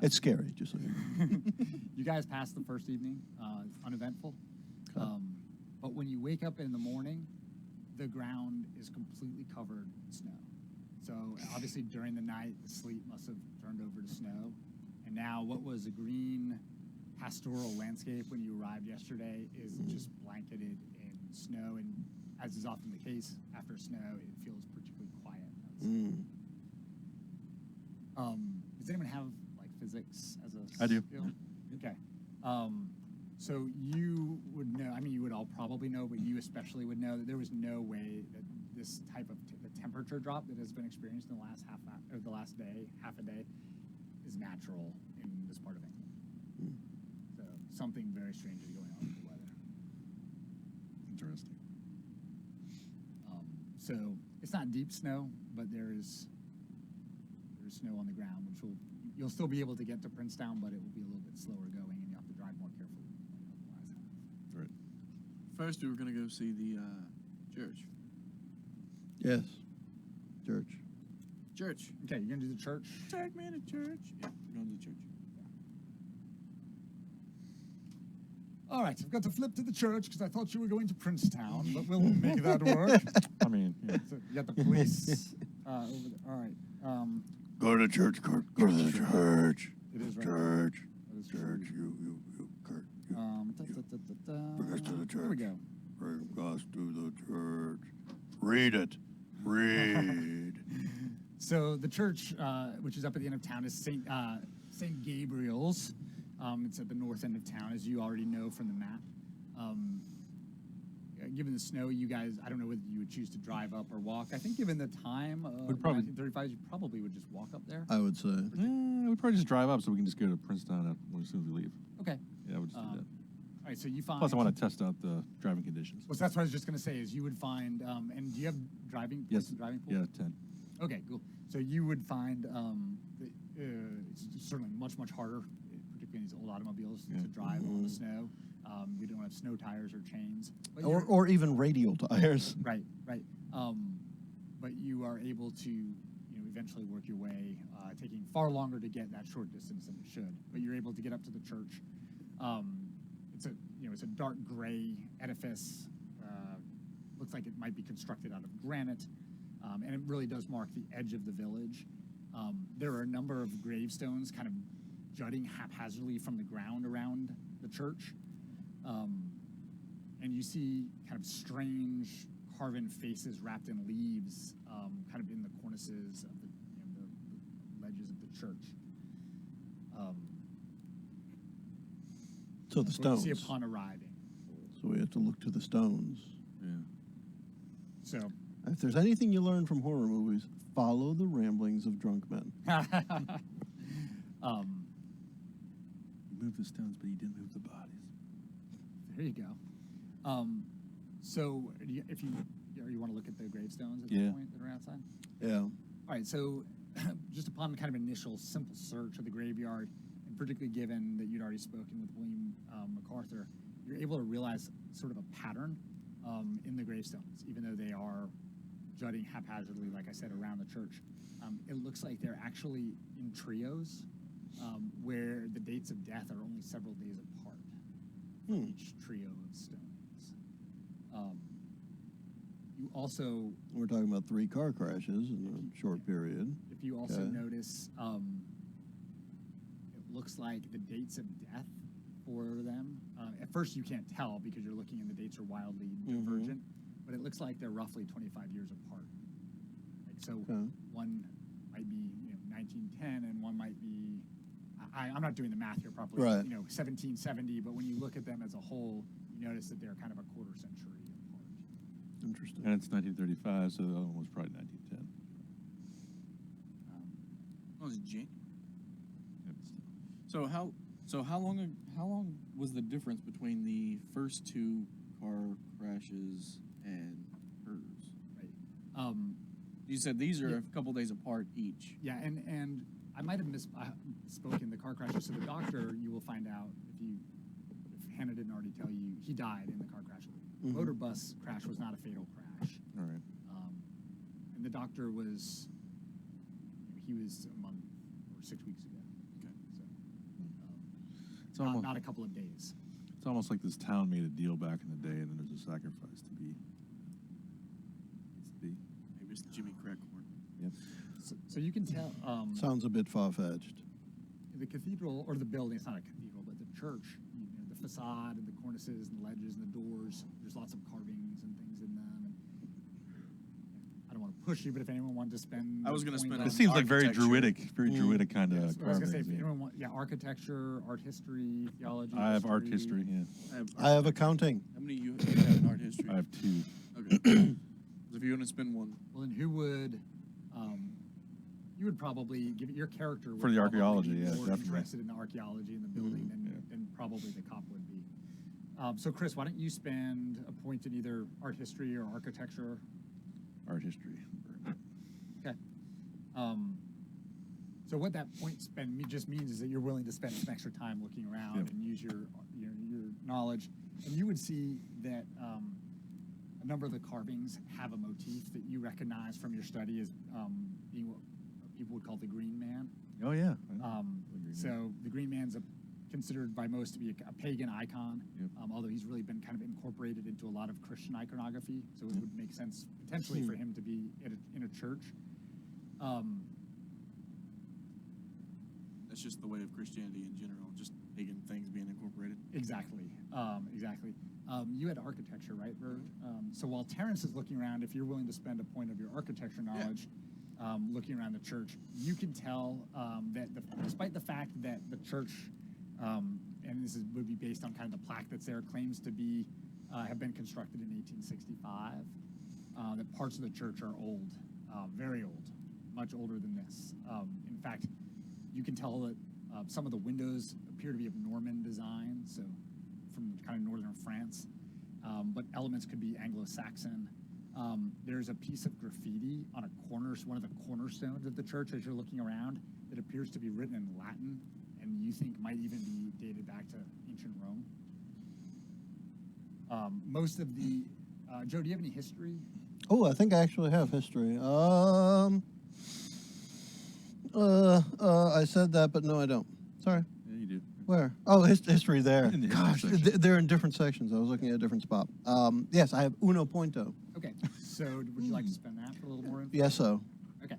It's scary, just so you know. you guys passed the first evening, uneventful. But when you wake up in the morning, the ground is completely covered in snow. So obviously during the night, the sleet must have turned over to snow. And now what was a green pastoral landscape when you arrived yesterday is just blanketed in snow. And as is often the case, after snow, it feels particularly quiet. Mm. Does anyone have like physics as a I do. skill? Okay. So you would know. I mean, you would all probably know, but you especially would know that there was no way that this type of the temperature drop that has been experienced in the last half a day, is natural in this part of England. So something very strange is going on with the weather. Interesting. So it's not deep snow, but there's snow on the ground, which you'll still be able to get to Princetown, but it will be a little bit slower going, and you have to drive more carefully than you otherwise have. Right. First, we were going to go see the church. Yes. Church. Church. Okay, you're gonna do the church. Take me to church. Yeah, we're going to the church. All right, I've got to flip to the church because I thought you were going to Princetown, but we'll make that work. I mean, yeah. So you got the police over there. All right. Go to church, Kurt. Go to the church. It is right. Church. That is Church. true. You, Kurt. Bring us to the Here we church. go. Bring us to the church. Read it. Read. So the church, which is up at the end of town, is Saint Gabriel's. It's at the north end of town, as you already know from the map. Given the snow, you guys, I don't know whether you would choose to drive up or walk. I think given the time of We'd probably- 1935, you probably would just walk up there. I would say. We'd probably just drive up so we can just go to Princeton as soon as we leave. Okay. Yeah, we'll just do that. All right, so you find... Plus, I want to test out the driving conditions. Well, that's what I was just going to say, is you would find... and do you have driving... Yes. Driving pool? Yeah, 10. Okay, cool. So you would find it's certainly much harder, particularly in these old automobiles, Yeah. to drive on the snow. You don't have snow tires or chains. But Or even radial tires. right. But you are able to, eventually work your way, taking far longer to get that short distance than it should. But you're able to get up to the church. It's a dark gray edifice. Looks like it might be constructed out of granite, and it really does mark the edge of the village. There are a number of gravestones kind of jutting haphazardly from the ground around the church. And you see kind of strange carven faces wrapped in leaves, kind of in the cornices of the ledges of the church. So the That's what you stones. see upon arriving. So we have to look to the stones. Yeah. So, If there's anything you learn from horror movies, follow the ramblings of drunk men. He moved the stones, but he didn't move the bodies. there you go. So, if you want to look at the gravestones at Yeah. this point that are outside? Yeah. All right, so just upon kind of initial simple search of the graveyard, and particularly given that you'd already spoken with William MacArthur, you're able to realize sort of a pattern in the gravestones, even though they are jutting haphazardly, like I said, around the church. It looks like they're actually in trios, where the dates of death are only several days apart for each trio of stones. You also, We're talking about 3 car crashes in a short period. if you also Okay. notice, it looks like the dates of death for them, at first you can't tell because you're looking and the dates are wildly divergent, but it looks like they're roughly 25 years apart. Like, so Okay. one might be 1910 and one might be, I'm not doing the math here properly, Right. 1770, but when you look at them as a whole, you notice that they're kind of a quarter century apart. Interesting. And it's 1935, so the other one was probably 1910. Oh, it's January. Yeah, but still. So how long was the difference between the first 2 car crashes and hers? Right. You said these are Yeah. a couple days apart each. Yeah, and I might have misspoken the car crashes. So the doctor, you will find out if Hannah didn't already tell you, he died in the car crash. The motor bus crash was not a fatal crash. All right. And the doctor was, he was a month or 6 weeks ago. Okay. So, It's almost, not a couple of days. it's almost like this town made a deal back in the day, and then there's a sacrifice to be. Needs to be. Maybe it's the Jimmy Crack horn. Yep. So you can tell Sounds a bit far-fetched. the cathedral, or the building, it's not a cathedral, but the church, the facade and the cornices and the ledges and the doors, there's lots of carvings and things in them. And I don't want to push you, but if anyone wanted to spend... I was gonna spend It on seems like very architecture. druidic kind of. Yes, I was going to say, if carvings, yeah. anyone architecture, art history, theology... I have art history. Yeah, I have accounting. How many you have in art history? I have 2. Okay. If you want to spend one, Well, then who would... you would probably give it your character would For the probably archaeology, be yeah, more definitely. interested in the archaeology in the building than probably the cop would be. So, Chris, why don't you spend a point in either art history or architecture? Art history. Okay. So what that point just means is that you're willing to spend some extra time looking around Yep. and use your knowledge, and you would see that a number of the carvings have a motif that you recognize from your study as being what people would call the Green Man. Oh yeah. I know. The Green So Man. the Green Man's considered by most to be a pagan icon, Yep. although he's really been kind of incorporated into a lot of Christian iconography, so it would make sense potentially for him to be in a church. that's just the way of Christianity in general, just pagan things being incorporated. Exactly. You had architecture, right, Verge? So while Terrence is looking around, if you're willing to spend a point of your architecture knowledge looking around the church, you can tell that despite the fact that the church, and would be based on kind of the plaque that's there, claims to be have been constructed in 1865, that parts of the church are old, very old, much older than this. In fact, you can tell that some of the windows appear to be of Norman design, so from kind of northern France, but elements could be Anglo-Saxon. There's a piece of graffiti on one of the cornerstones of the church as you're looking around that appears to be written in Latin, and you think might even be dated back to ancient Rome. Most of the Joe, do you have any history? Oh, I think I actually have history. I said that, but no, I don't. Sorry. Yeah, you do. Where? Oh, history there. In the Gosh, history section. they're in different sections. I was looking at a different spot. Yes, I have uno punto. Okay, so would you like to spend that for a little more info? Yes, so. Okay.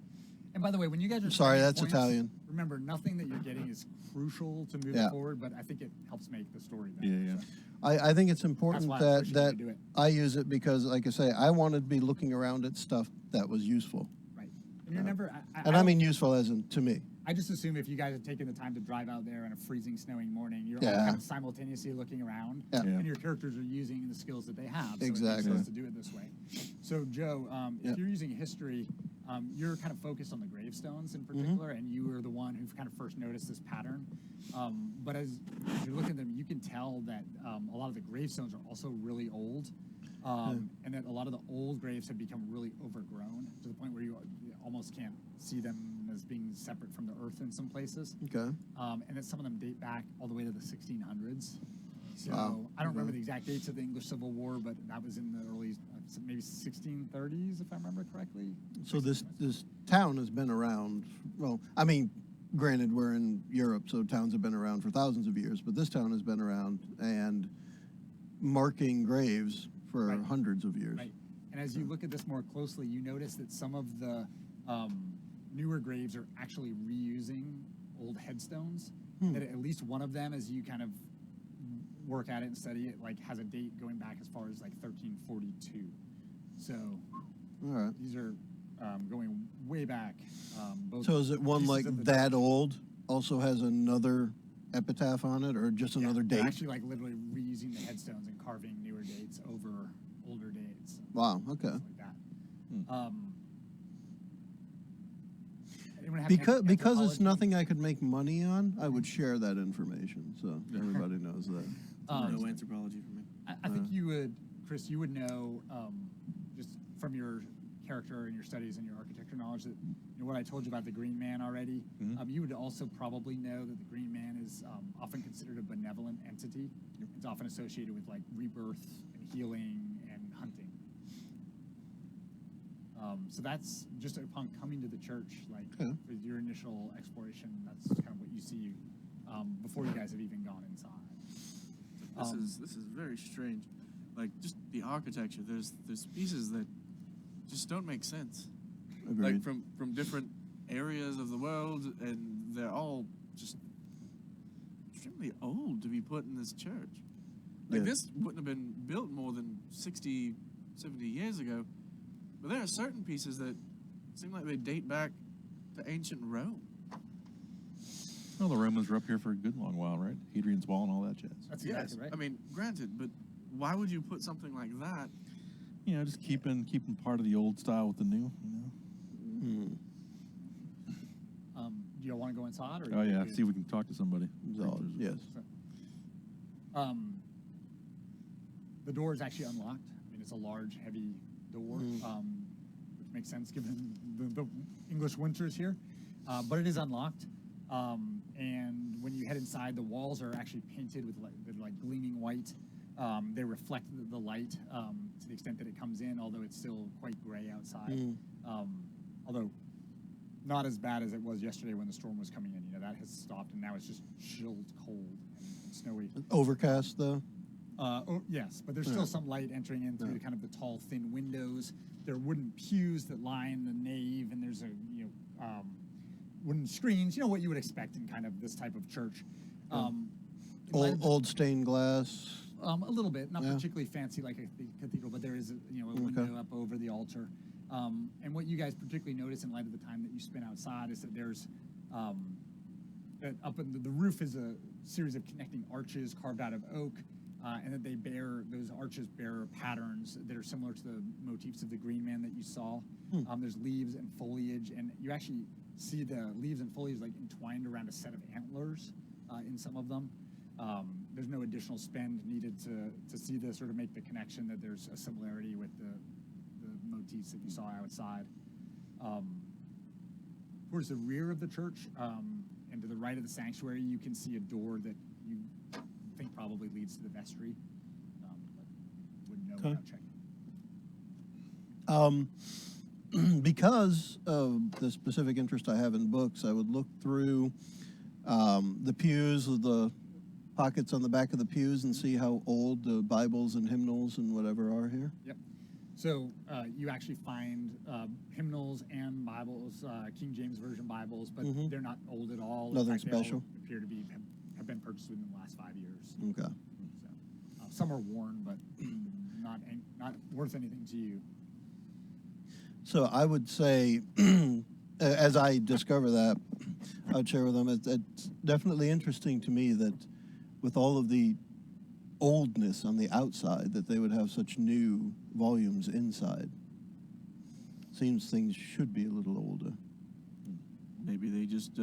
And by the way, when you guys are Sorry, spending that's points, Italian. Remember, nothing that you're getting is crucial to moving Yeah. forward, but I think it helps make the story better. Yeah, yeah. So, I think it's important why I that appreciate you do it. I use it because, like I say, I wanted to be looking around at stuff that was useful. right. And you're never. And I mean useful as in to me. I just assume if you guys have taken the time to drive out there on a freezing, snowing morning, you're all Yeah. kind of simultaneously looking around, Yeah. and your characters are using the skills that they have. So it makes Exactly. sense to do it this way. So, Joe, Yeah. if you're using history, you're kind of focused on the gravestones in particular, and you were the one who kind of first noticed this pattern. But as you're looking at them, you can tell that a lot of the gravestones are also really old, and that a lot of the old graves have become really overgrown to the point where you almost can't see them as being separate from the earth in some places. Okay. And that some of them date back all the way to the 1600s. So Wow. I don't remember the exact dates of the English Civil War, but that was in the early, maybe 1630s, if I remember correctly. So this town has been around. Well, I mean, granted, we're in Europe, so towns have been around for thousands of years. But this town has been around and marking graves for Right. hundreds of years. Right. And as you look at this more closely, you notice that some of the newer graves are actually reusing old headstones. That at least one of them, as you kind of work at it and study it, like has a date going back as far as like 1342. So All right. these are going way back. Both So is it one pieces like of the that church. old? Also has another epitaph on it, or just another They're date? actually like literally reusing the headstones and carving newer dates over older dates. Wow. Okay. Stuff like that. Anyone have Because it's anthropology? nothing I could make money on, I would share that information so everybody knows that. No anthropology for me. I think you would, Chris, you would know just from your character and your studies and your architecture knowledge that what I told you about the Green Man already. You would also probably know that the Green Man is often considered a benevolent entity. It's often associated with like rebirth and healing and hunting. So that's just upon coming to the church, like Okay. with your initial exploration. That's kind of what you see before you guys have even gone inside. This is very strange. Like just the architecture. There's pieces that just don't make sense. Agreed. Like from different areas of the world, and they're all just extremely old to be put in this church. Like Yeah. this wouldn't have been built more than 60, 70 years ago. But there are certain pieces that seem like they date back to ancient Rome. Well, the Romans were up here for a good long while, right? Hadrian's Wall and all that jazz. That's Yes, exactly right. I mean, granted, but why would you put something like that? You know, just keeping part of the old style with the new. Do you want to go inside? Or Oh you yeah, good? see if we can talk to somebody. So, yes. The door is actually unlocked. I mean, it's a large, heavy door, which makes sense given the English winters here. But it is unlocked. And when you head inside, the walls are actually painted with like gleaming white. They reflect the light to the extent that it comes in, although it's still quite gray outside. Although not as bad as it was yesterday when the storm was coming in. You know, that has stopped, and now it's just chilled, cold, and snowy. Overcast though. Yes, but there's still some light entering in through kind of the tall, thin windows. There are wooden pews that line the nave, and there's wooden screens. You know what you would expect in kind of this type of church. Old stained glass. A little bit, not Yeah. particularly fancy like a cathedral, but there is a window up over the altar. And what you guys particularly notice in light of the time that you spent outside is that there's that up in the roof is a series of connecting arches carved out of oak, and that those arches bear patterns that are similar to the motifs of the Green Man that you saw. There's leaves and foliage, and you actually see the leaves and foliage like entwined around a set of antlers in some of them. There's no additional spend needed to see this or to make the connection that there's a similarity with the motifs that you saw outside. Towards the rear of the church and to the right of the sanctuary, you can see a door that you think probably leads to the vestry, but wouldn't know without checking. Because of the specific interest I have in books, I would look through the pews, the pockets on the back of the pews, and see how old the Bibles and hymnals and whatever are here. Yep. So you actually find hymnals and Bibles, King James Version Bibles, but they're not old at all. Nothing In fact, they all special? appear to have been purchased within the last 5 years. Okay. So, some are worn, but not worth anything to you. So I would say, as I discover that, I would share with them, it's definitely interesting to me that with all of the oldness on the outside, that they would have such new volumes inside. Seems things should be a little older. Maybe they just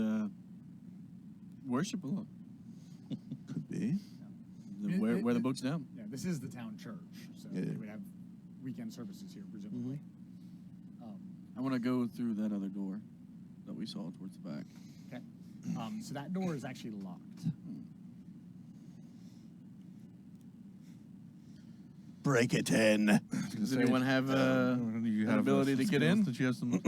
worship a lot. Could be. Wear the books down. Yeah, this is the town church, so Yeah. they would have weekend services here, presumably. I want to go through that other door that we saw towards the back. Okay. So that door is actually locked. break it in. Does anyone have an ability to get in? Did you have some?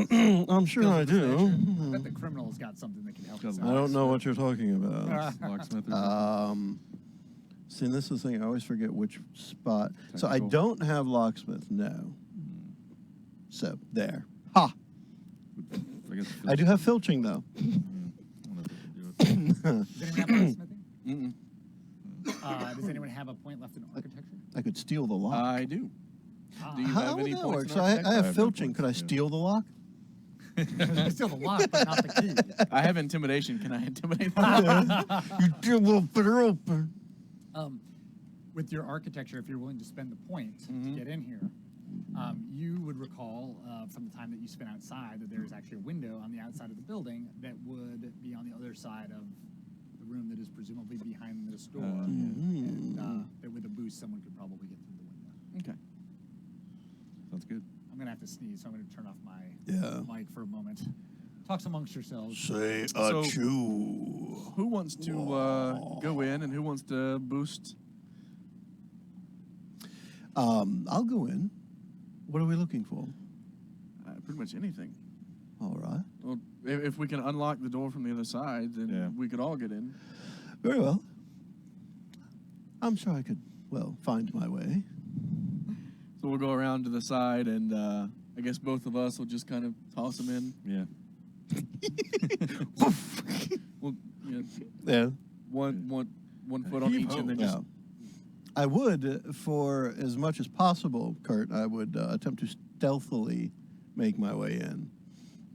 I'm sure I do. I bet the criminal's got something that can help us I out. don't know what you're talking about. Locksmith or something? See, this is the thing. I always forget which spot. So I Technical. don't have locksmith, no. So, there. Ha! I guess I do have filching, though. Does anyone have locksmithing? Mm-mm. Does anyone have a point left in architecture? I could steal the lock. I do. Do you How have would any that points work? in So I architecture? have no filching. Could I points, yeah. steal the lock? You steal the lock, but not the key. I have intimidation. Can I intimidate them? You do will put her open. With your architecture, if you're willing to spend the point to get in here, you would recall from the time that you spent outside that there is actually a window on the outside of the building that would be on the other side of the room that is presumably behind this door. And that with a boost, someone could probably get through the window. Okay. Sounds good. I'm going to have to sneeze, so I'm going to turn off my mic for a moment. Talks amongst yourselves. Say So- achoo. Who wants to go in and who wants to boost? I'll go in. What are we looking for? Pretty much anything. All right. Well, if we can unlock the door from the other side, then Yeah. we could all get in. Very well. I'm sure I could, find my way. So we'll go around to the side, and I guess both of us will just kind of toss them in. Yeah. Well, Yeah. one foot on each, and then just Yeah. I would, for as much as possible, Kurt, I would attempt to stealthily make my way in.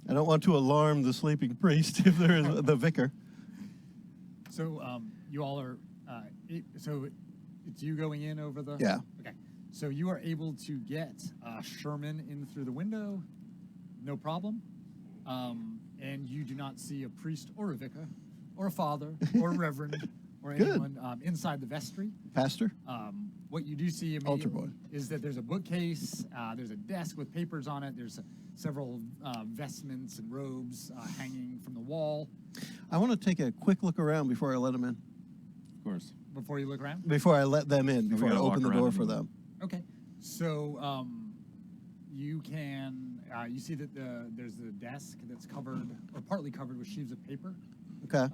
I don't want to alarm the sleeping priest if there is the vicar. So you all are, so it's you going in over the... Yeah. Okay. So you are able to get Sherman in through the window, no problem. And you do not see a priest or a vicar or a father or a reverend or Good. anyone inside the vestry. Pastor? What you do see Altar immediately boy. is that there's a bookcase, there's a desk with papers on it, there's several vestments and robes hanging from the wall. I want to take a quick look around before I let them in. Of course. Before you look around? Before I let them in, we before I gotta walk open the around door and for move. them. Okay. So you can, you see that there's a desk that's covered, or partly covered with sheaves of paper. Okay.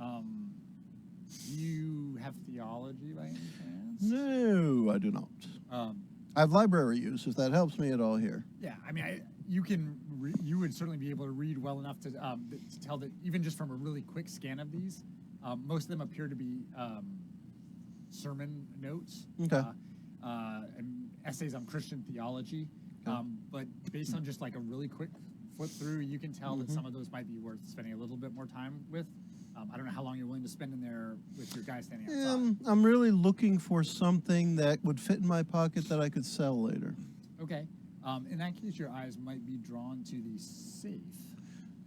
Do you have theology by any chance? No, I do not. I have library use, if that helps me at all here. Yeah, I mean, you would certainly be able to read well enough to tell that even just from a really quick scan of these, most of them appear to be sermon notes. Okay. And essays on Christian theology. But based on just like a really quick flip through, you can tell that some of those might be worth spending a little bit more time with. I don't know how long you're willing to spend in there with your guy standing outside. I'm really looking for something that would fit in my pocket that I could sell later. Okay. In that case, your eyes might be drawn to the safe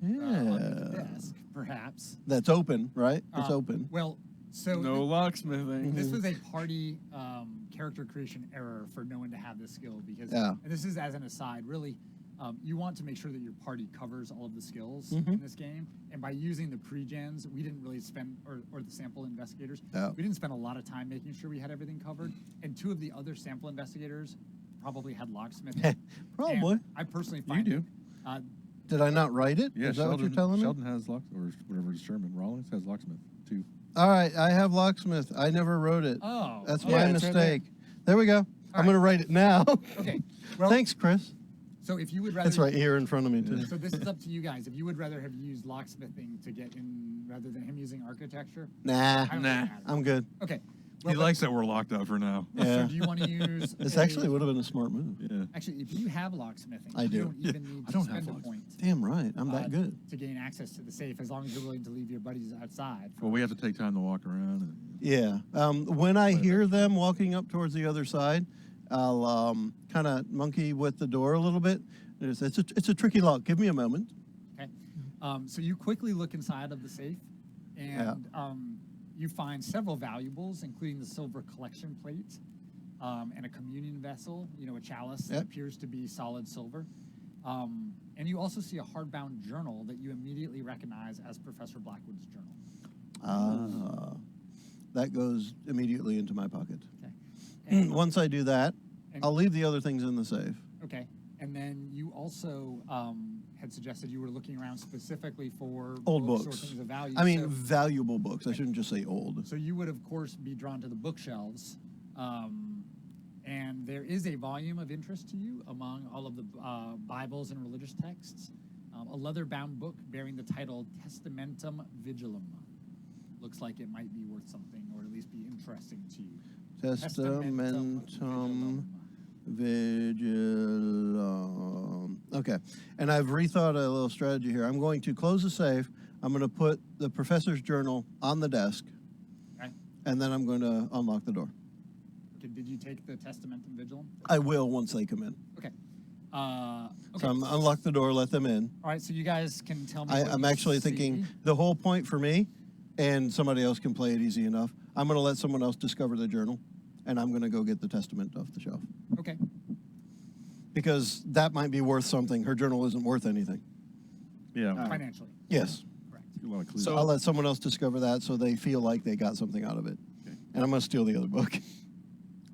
Yeah. under the desk, perhaps. That's open, right? It's open. Well, so no locksmithing. this was a party character creation error for no one to have this skill because, Yeah. and this is as an aside, really, you want to make sure that your party covers all of the skills in this game. And by using the pre-gens, we didn't really spend, or the sample investigators, Yeah. we didn't spend a lot of time making sure we had everything covered. And two of the other sample investigators probably had locksmithing. Probably. And I personally find do. it, Did I not write it? Yeah, Is that what you're telling me? Sheldon has lock, or whatever it's Sherman. Rollins has locksmith too. All right, I have locksmith. I never wrote it. oh, That's oh, my it's right mistake. There we go. I'm right. going to write it now. Okay. Well, Thanks, Chris. So if you would rather, That's right here in front of me, too. So this is up to you guys. If you would rather have used locksmithing to get in rather than him using architecture, Nah, I don't think it matters. I'm good. Okay. He likes that we're locked up for now. So Yeah. do you want to use? This actually would have been a smart move. Yeah. Actually, if you have locksmithing, I you do. don't even need I to don't spend have a locksmith. point Damn right. I'm that good. to gain access to the safe, as long as you're willing to leave your buddies outside. Well, we have to take time to walk around. And, Yeah. When I hear them walking up towards the other side, I'll kind of monkey with the door a little bit. It's a tricky lock. Give me a moment. Okay. So you quickly look inside of the safe, and you find several valuables, including the silver collection plate and a communion vessel, a chalice that Yep. appears to be solid silver. And you also see a hardbound journal that you immediately recognize as Professor Blackwood's journal. That goes immediately into my pocket. Okay. And Once I do that, And- I'll leave the other things in the safe. Okay. And then you also had suggested you were looking around specifically for Old or books. things of value. I mean, So- valuable books. I shouldn't just say old. So you would, of course, be drawn to the bookshelves. And there is a volume of interest to you among all of the Bibles and religious texts. A leather-bound book bearing the title Testamentum Vigilum. Looks like it might be worth something, or at least be interesting to you. Testamentum Vigilum. Okay. And I've rethought a little strategy here. I'm going to close the safe. I'm going to put the professor's journal on the desk. Okay. And then I'm going to unlock the door. Okay. Did you take the Testamentum Vigilum? I will once they come in. Okay. Okay. So I'm unlock the door, let them in. All right. So you guys can tell me. I'm actually thinking the whole point for me, and somebody else can play it easy enough, I'm going to let someone else discover the journal, and I'm going to go get the testament off the shelf. Okay. Because that might be worth something. Her journal isn't worth anything. Yeah. Financially. Yes. Correct. A lot of clues. So- I'll let someone else discover that so they feel like they got something out of it. Okay. And I'm going to steal the other book.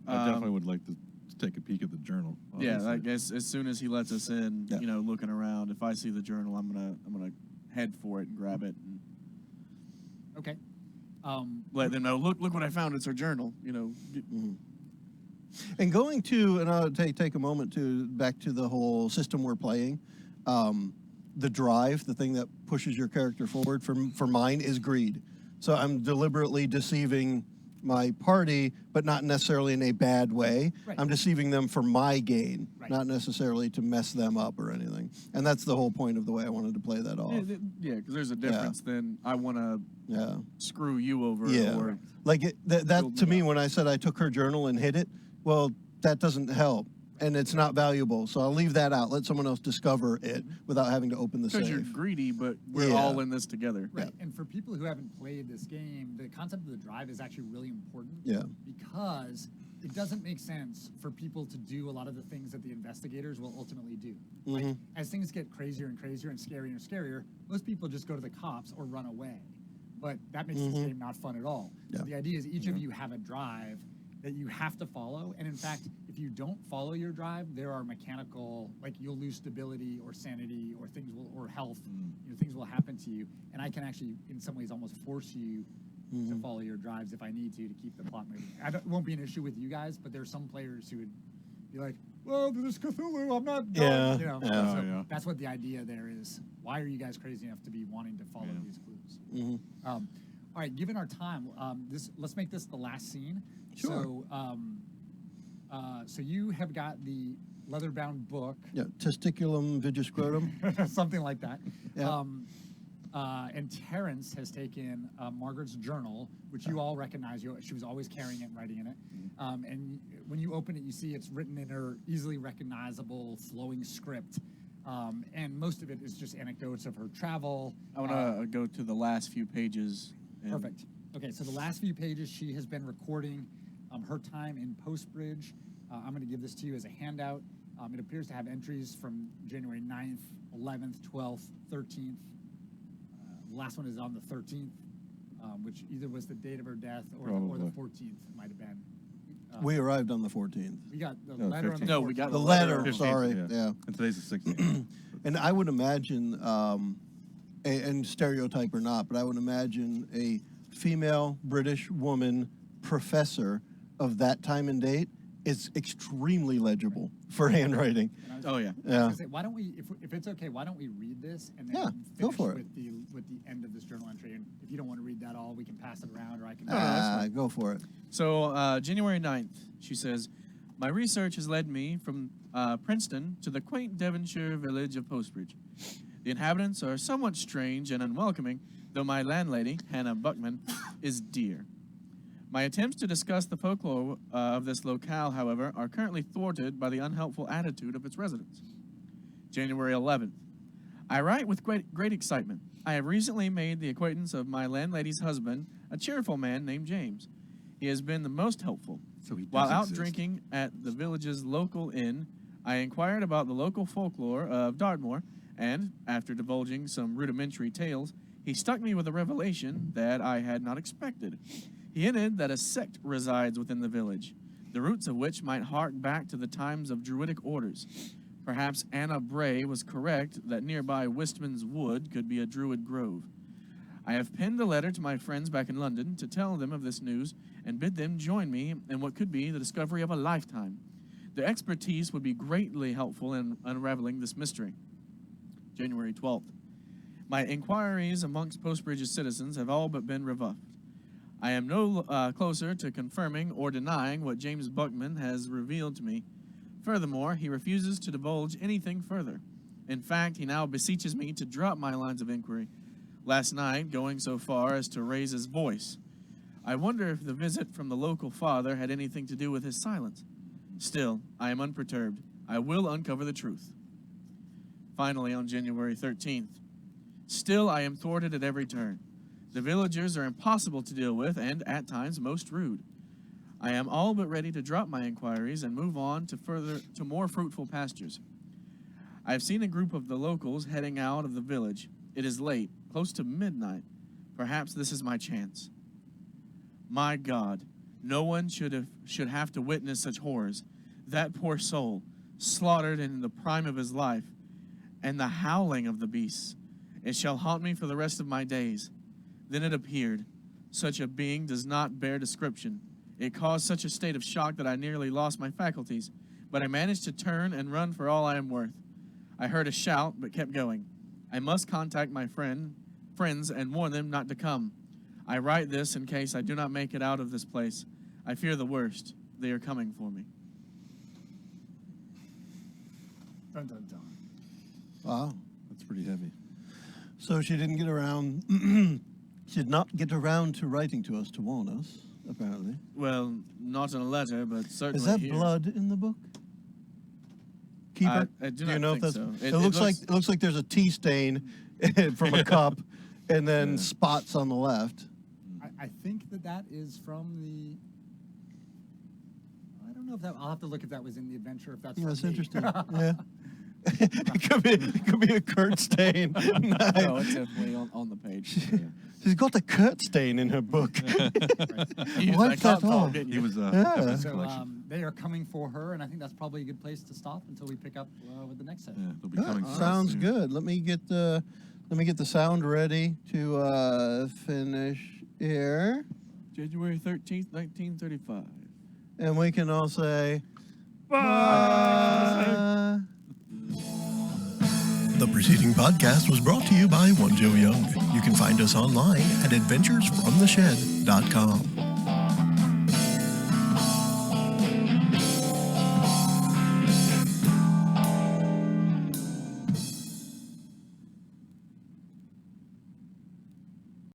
I definitely would like to take a peek at the journal. Yeah, obviously. I guess as soon as he lets us in, Yeah. looking around, if I see the journal, I'm gonna head for it and grab it and Okay. let them know. Look what I found. It's our journal. And going to, and I'll take a moment to back to the whole system we're playing. The drive, the thing that pushes your character forward for mine is greed. So I'm deliberately deceiving my party, but not necessarily in a bad way. Right. I'm deceiving them for my gain, Right. not necessarily to mess them up or anything. And that's the whole point of the way I wanted to play that off. Yeah, because there's a difference. Then I want to Yeah. screw you over. Yeah. Or Like that Build to it me, up. when I said I took her journal and hid it, well, that doesn't help. And it's not valuable. So I'll leave that out. Let someone else discover it without having to open the because you're safe. greedy, but we're Yeah. all in this together. Right. And for people who haven't played this game, the concept of the drive is actually really important. Yeah. Because it doesn't make sense for people to do a lot of the things that the investigators will ultimately do. Like, Mhm. as things get crazier and crazier and scarier and scarier, most people just go to the cops or run away. But that makes this game not fun at all. Yeah. So the idea is each of you have a drive that you have to follow. And in fact, if you don't follow your drive, there are mechanical, like you'll lose stability or sanity or things will, or health, things will happen to you. And I can actually, in some ways, almost force you to follow your drives if I need to keep the plot moving. It won't be an issue with you guys, but there's some players who would be like, well, there's Cthulhu, I'm not done. Yeah, yeah. So Yeah. that's what the idea there is. Why are you guys crazy enough to be wanting to follow these clues? Mhm. All right, given our time, let's make this the last scene. Sure. So you have got the leather-bound book, Yeah. Testiculum vigiscrotum. something like that. Yeah. And Terrence has taken Margaret's journal, which you all recognize. She was always carrying it and writing in it. And when you open it, you see it's written in her easily recognizable, flowing script. And most of it is just anecdotes of her travel. I want to go to the last few pages. and- Perfect. Okay, so the last few pages, she has been recording her time in Postbridge. I'm going to give this to you as a handout. It appears to have entries from January 9th, 11th, 12th, 13th. The last one is on the 13th, which either was the date of her death or the Probably. 14th might have been. We arrived on the 14th. We got the No, letter on the 15th. 14th. No, we got The the letter, 15th, sorry. Yeah. And today's the 16th. And I would imagine, and stereotype or not, but I would imagine a female British woman professor of that time and date is extremely legible for handwriting. And I was- Oh yeah. I was Yeah. gonna say, why don't we, if it's okay, why don't we read this and then Yeah, finish go for it. with the end of this journal entry? And if you don't want to read that all, we can pass it around, or I can. Go for it. So January 9th, she says, my research has led me from Princeton to the quaint Devonshire village of Postbridge. The inhabitants are somewhat strange and unwelcoming, though my landlady, Hannah Buckman, is dear. My attempts to discuss the folklore of this locale, however, are currently thwarted by the unhelpful attitude of its residents. January 11th. I write with great excitement. I have recently made the acquaintance of my landlady's husband, a cheerful man named James. He has been the most helpful. So he does While out exist. drinking at the village's local inn, I inquired about the local folklore of Dartmoor, and, after divulging some rudimentary tales, he struck me with a revelation that I had not expected. He hinted that a sect resides within the village. the roots of which might hark back to the times of druidic orders. Perhaps Anna Bray was correct that nearby Wistman's Wood could be a druid grove. I have penned a letter to my friends back in London to tell them of this news and bid them join me in what could be the discovery of a lifetime. Their expertise would be greatly helpful in unraveling this mystery. January 12th. My inquiries amongst Postbridge's citizens have all but been rebuffed. I am no closer to confirming or denying what James Buckman has revealed to me. Furthermore, he refuses to divulge anything further. In fact, he now beseeches me to drop my lines of inquiry, last night going so far as to raise his voice. I wonder if the visit from the local father had anything to do with his silence. Still, I am unperturbed. I will uncover the truth. Finally, on January 13th. Still, I am thwarted at every turn. The villagers are impossible to deal with and, at times, most rude. I am all but ready to drop my inquiries and move on to more fruitful pastures. I have seen a group of the locals heading out of the village. It is late, close to midnight. Perhaps this is my chance. My God, no one should have to witness such horrors. That poor soul, slaughtered in the prime of his life, and the howling of the beasts. It shall haunt me for the rest of my days. Then it appeared. Such a being does not bear description. It caused such a state of shock that I nearly lost my faculties, but I managed to turn and run for all I am worth. I heard a shout, but kept going. I must contact my friends and warn them not to come. I write this in case I do not make it out of this place. I fear the worst. They are coming for me. Dun, dun, dun. Wow. That's pretty heavy. So she didn't get around. She did not get around to writing to us to warn us, apparently. Well, not in a letter, but certainly Is that here. blood in the book? Keeper? I do you not know think if that's? so. It looks like there's a tea stain from a cup, and then spots on the left. I think that is from the. I don't know if that. I'll have to look if that was in the adventure. If that's. Yeah, from it's me. interesting. Yeah. it could be a Kurt stain. No, it's definitely on the page. Yeah. She's got a Kurt stain in her book. Use What's that that all? didn't He you? was Yeah. So they are coming for her, and I think that's probably a good place to stop until we pick up with the next yeah, session. they'll be coming. for us Sounds soon. good. Let me get the sound ready to finish here, January 13th, 1935. and we can all say bye. The preceding podcast was brought to you by One Joe Young. You can find us online at adventuresfromtheshed.com.